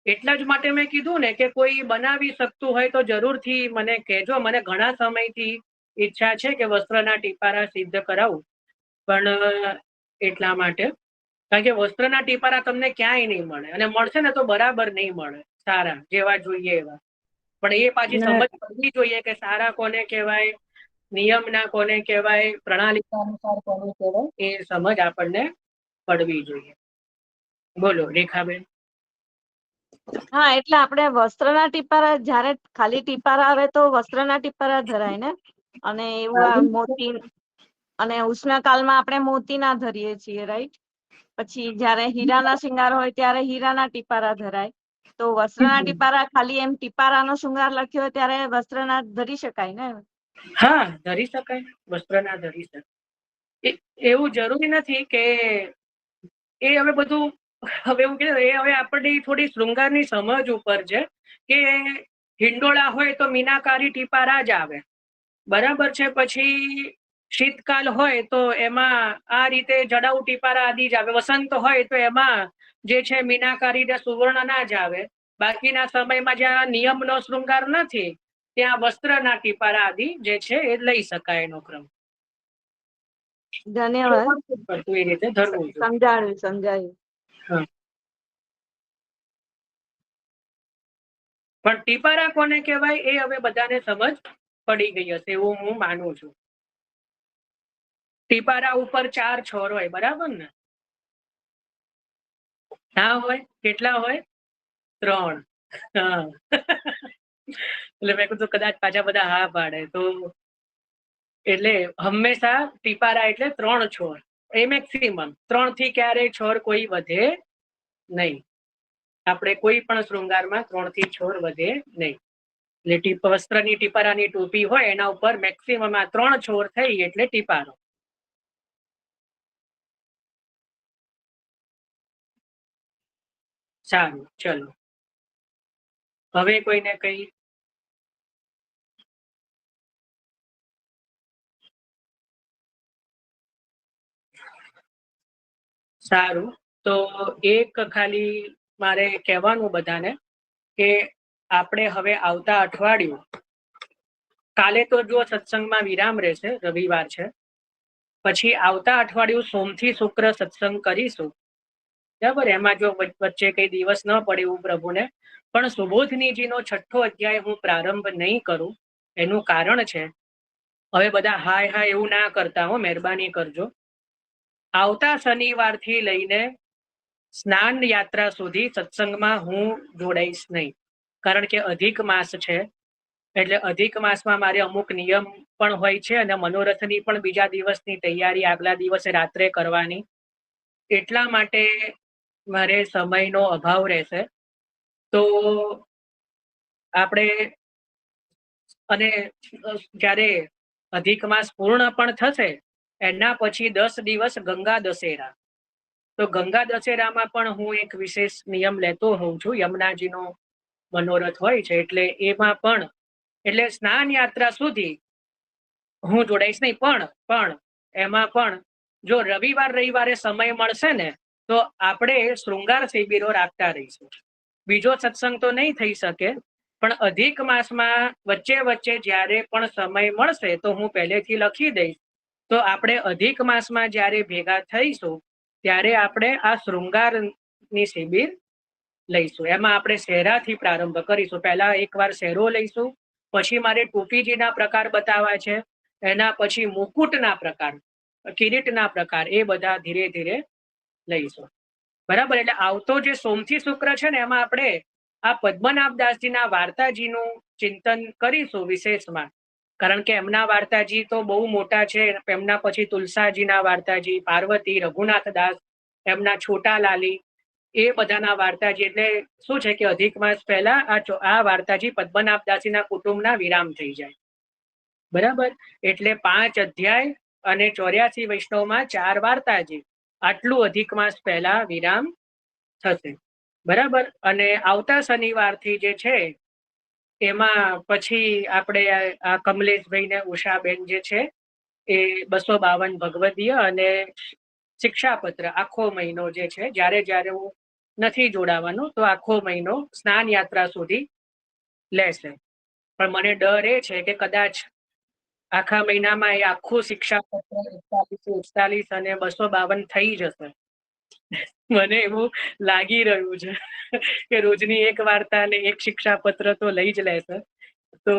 એટલા જ માટે મેં કીધું ને કે કોઈ બનાવી શકતું હોય તો જરૂરથી મને કહેજો. મને ઘણા સમયથી ઈચ્છા છે કે વસ્ત્રના ટીપારા સિદ્ધ કરાવું, પણ એટલા માટે, કારણ કે વસ્ત્રના ટીપારા તમને ક્યાંય નહીં મળે, અને મળશે ને તો બરાબર નહીં મળે, સારા જેવા જોઈએ એવા. પણ એ પાછી સમજ પડવી જોઈએ કે સારા કોને કહેવાય, નિયમના કોને કહેવાય, પ્રણાલિકા અનુસાર કોને કહેવાય, એ સમજ આપણને પડવી જોઈએ. બોલો રેખાબેન. હા, એટલે આપણે વસ્ત્રના ટીપારા, જ્યારે ખાલી ટીપારા આવે તો વસ્ત્રના ટીપારા ધરાય ને. અને એવું આ મોતી અને ઉષ્ણકાલમાં આપણે મોતી ના ધરીએ છીએ, રાઈટ. પછી જ્યારે હીરાના શિંગાર હોય ત્યારે હીરાના ટીપારા ધરાય. તો વસ્ત્રના ટીપારા ખાલી એમ ટીપારાનો શૃંગાર લખ્યો હોય ત્યારે વસ્ત્રના ધરી શકાય ને. હા, ધરી શકાય, વસ્ત્રના ધરી શકાય. એવું જરૂરી નથી કે એ હવે બધું. હવે એવું કે એ હવે આપણી થોડી શૃંગારની સમજ ઉપર છે કે હિંડોળા હોય તો મીનાકારી ટીપારા જ આવે, બરાબર છે. પછી શીતકાલ હોય તો એમાં આ રીતે જડાઉ ટીપારા આદિ જ આવે. વસંત હોય તો એમાં જે છે મીનાકારી ને સુવર્ણ ના જ આવે. બાકીના સમયમાં જ્યાં નિયમનો શૃંગાર નથી ત્યાં વસ્ત્રના ટીપારા આદિ જે છે એ લઈ શકાય એનો ક્રમ. ધન્યવાદ, એ રીતે ધરવું જોઈએ. સમજાયું. પણ ટીપારા કોને કહેવાય એ હવે બધાને સમજ પડી ગઈ હશે એવું હું માનું છું. ટીપારા ઉપર 4 છોર હોય, બરાબર ને? ના હોય? કેટલા હોય? 3. હા. એટલે મેં કીધું કદાચ પાછા બધા હા પાડે તો. એટલે હંમેશા ટીપારા એટલે 3 છોર, એ મેક્સિમમ. 3 થી ક્યારેય છોર કોઈ વધે નહીં. આપણે કોઈ પણ શૃંગારમાં 3 થી છોર વધે નહીં. એટલે વસ્ત્રની ટીપારાની ટોપી હોય એના ઉપર મેક્સિમમ આ 3 છોર થઈ એટલે ટીપારો. સારું, ચલો હવે કોઈને કઈ. સારું, તો એક ખાલી મારે કહેવાનું બધાને કે આપણે હવે આવતા અઠવાડિયું, કાલે તો જો સત્સંગમાં વિરામ રહેશે, રવિવાર છે. પછી આવતા અઠવાડિયું સોમથી શુક્ર સત્સંગ કરીશું, બરાબર. એમાં જો વચ્ચે કઈ દિવસ ન પડે એવું પ્રભુને, પણ સુબોધનીજીનો 6થો અધ્યાય હું પ્રારંભ નહીં કરું. એનું કારણ છે, હવે બધા હાય હાય એવું ના કરતા હો, મહેરબાની કરજો. આવતા શનિવારથી લઈને સ્નાન યાત્રા સુધી સત્સંગમાં હું જોડાઈશ નહીં, કારણ કે અધિક માસ છે. એટલે અધિક માસમાં મારે અમુક નિયમ પણ હોય છે અને મનોરથની પણ બીજા દિવસની તૈયારી આગલા દિવસે રાત્રે કરવાની. એટલા માટે મારે સમયનો અભાવ રહેશે. તો આપણે, અને જ્યારે અધિક માસ પૂર્ણ પણ થશે એના પછી 10 દિવસ ગંગા દશેરા. તો ગંગા દશેરામાં પણ હું એક વિશેષ નિયમ લેતો હોઉં છું. યમુનાજીનો મનોરથ હોય છે, એટલે એમાં પણ, એટલે સ્નાન યાત્રા સુધી હું જોડાઈશ નહીં. પણ એમાં પણ જો રવિવારે સમય મળશે ને તો આપણે શૃંગાર શિબિરો રાખતા રહીશું. બીજો સત્સંગ તો નહીં થઈ શકે, પણ અધિક માસમાં વચ્ચે જ્યારે પણ સમય મળશે તો હું પહેલેથી લખી દઈશ. તો આપણે અધિક માસમાં જ્યારે ભેગા થઈશું ત્યારે આપણે આ શૃંગારની શિબિર લઈશું. એમાં આપણે શહેરાથી પ્રારંભ કરીશું. પહેલા એકવાર શહેરો લઈશું, પછી મારે ટોપીજીના પ્રકાર બતાવવા છે, એના પછી મુકુટના પ્રકાર, કિરીટના પ્રકાર, એ બધા ધીરે ધીરે લઈશું. બરાબર. એટલે આવતો જે સોમથી શુક્ર છે ને એમાં આપણે આ પદ્મનાભદાસજીના વાર્તાજીનું ચિંતન કરીશું વિશેષમાં, કારણ કે એમના વાર્તાજી તો બહુ મોટા છે. એમના પછી તુલસાજીના વાર્તાજી, પાર્વતી, રઘુનાથદાસ, એમના છોટા લાલી, એ બધાના વાર્તાજી. એટલે શું છે કે અધિક માસ પહેલા આ વાર્તાજી પદ્મનાભદાસીના કુટુંબના વિરામ થઈ જાય. બરાબર. એટલે 5 અધ્યાય અને 84 વૈષ્ણવમાં 4 વાર્તાજી, આટલું અધિક માસ પહેલા વિરામ થશે. બરાબર. અને આવતા શનિવારથી જે છે એમાં પછી આપણે આ કમલેશભાઈ ને ઉષાબેન જે છે એ 252 ભગવદીય અને શિક્ષાપત્ર આખો મહિનો જે છે, જ્યારે હું નથી જોડાવાનું તો આખો મહિનો સ્નાન યાત્રા સુધી લેશે. પણ મને ડર એ છે કે કદાચ આખા મહિનામાં એ આખું શિક્ષાપત્ર 41 અને 252 થઈ જશે. મને એવું લાગી રહ્યું છે કે રોજની એક વાર્તા અને એક શિક્ષાપત્ર તો લઈ જ લેશે. તો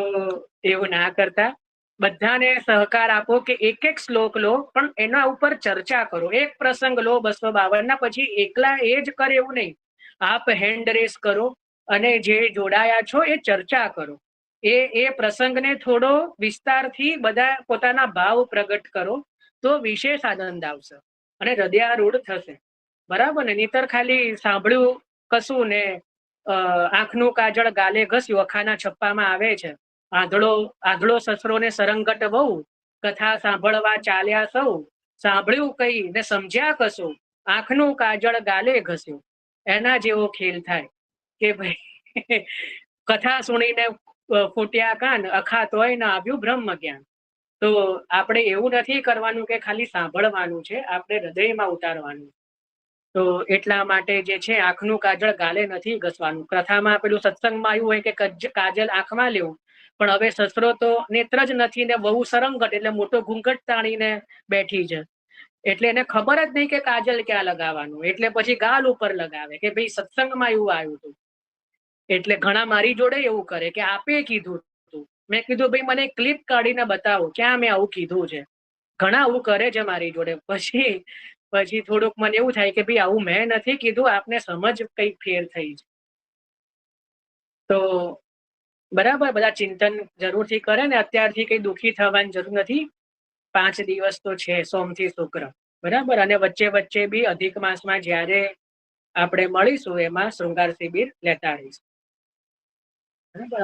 એવું ના કરતા બધાને સહકાર આપો કે એક શ્લોક લો, પણ એના ઉપર ચર્ચા કરો. એક પ્રસંગ લો 252 ના, પછી એકલા એ જ કરે એવું નહીં. આપ હેન્ડ રેસ કરો અને જે જોડાયા છો એ ચર્ચા કરો. એ પ્રસંગને થોડો વિસ્તારથી બધા પોતાના ભાવ પ્રગટ કરો તો વિશેષ આનંદ આવશે અને હૃદયારૂઢ થશે. બરાબર ને. નહીતર ખાલી સાંભળ્યું કશું ને આંખનું કાજળ ગાલે ઘસ્યું અખાના છપ્પામાં આવે છે. આંધળો સસરો ને સરંગટ વહુ, કથા સાંભળવા ચાલ્યા સૌ, સાંભળ્યું કઈ ને સમજ્યા કશું, આંખનું કાજળ ગાલે ઘસ્યું. એના જેવો ખેલ થાય કે ભાઈ કથા સુણીને ફૂટ્યા કાન, અખા તોય ના આવ્યું બ્રહ્મ જ્ઞાન. તો આપણે એવું નથી કરવાનું કે ખાલી સાંભળવાનું છે, આપણે હૃદયમાં ઉતારવાનું. તો એટલા માટે જે છે આંખનું કાજળ ગાલે નથી ઘસવાનું. કથામાં પેલું સત્સંગમાં આવ્યું હોય કે કાજલ આંખમાં લેવું, પણ હવે સસરો તો નેત્ર જ નથી ને બહુ સરંગટ, એટલે મોટો ઘૂંઘટ તાણીને બેઠી છે. એટલે એને ખબર જ નહીં કે કાજલ ક્યાં લગાવવાનું, એટલે પછી ગાલ ઉપર લગાવે કે ભાઈ સત્સંગમાં એવું આવ્યું હતું. એટલે ઘણા મારી જોડે એવું કરે કે આપે કીધું હતું. મેં કીધું ભાઈ મને ક્લિપ કાઢીને બતાવો ક્યાં મેં આવું કીધું છે. ઘણા આવું કરે છે મારી જોડે. પછી થોડુંક મને એવું થાય કે ભાઈ આવું મેં નથી કીધું, આપને સમજ કઈક ફેર થઈ છે. તો બરાબર, બધા ચિંતન જરૂરથી કરે ને. અત્યારથી કઈ દુઃખી થવાની જરૂર નથી. 5 દિવસ તો છે, સોમથી શુક્ર. બરાબર. અને વચ્ચે બી અધિક માસમાં જ્યારે આપણે મળીશું એમાં શૃંગાર શિબિર લેતા રહીશું.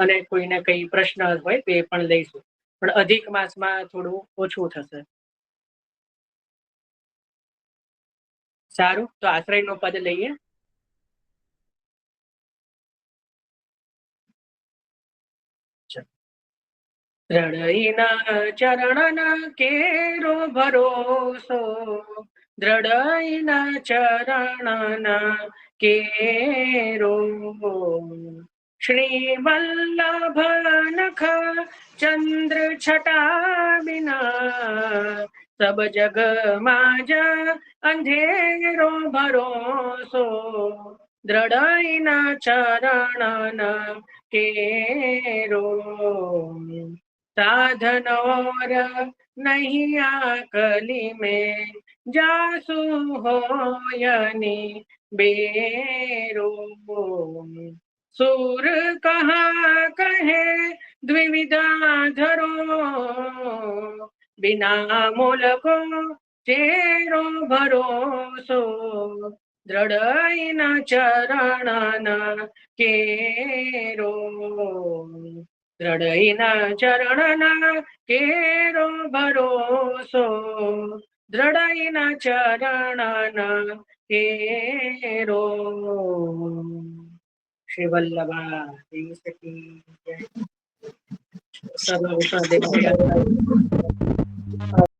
અને કોઈને કઈ પ્રશ્ન હોય તો એ પણ લઈશું, પણ અધિક માસમાં થોડું ઓછું થશે. સારું. તો આશ્રયનું પદ લઈએ. દ્રઢઈના ચરણના કેરો ભરોસો, દ્રઢઈના ચરણના કેરો. શ્રી વલ્લભ નખ ચંદ્ર છટા બિના, સબ જગ માજ અંધેરો ભરોસો, દ્રઢઈના ચરણના કેરો. સાધનોર નહીં આકલી મેં, જાસુ હોયની બેરો. સુર કહા કહે દ્વિવિધા ધરો, બિના મૂલકો ચેરો ભરોસો, દ્રઢઈના ચરણના કેરો. દ્રઢઈના ચરણના કેરો ભરોસો, દ્રઢઈના ચરણના કેરો. શ્રી વલ્લભા સર્વ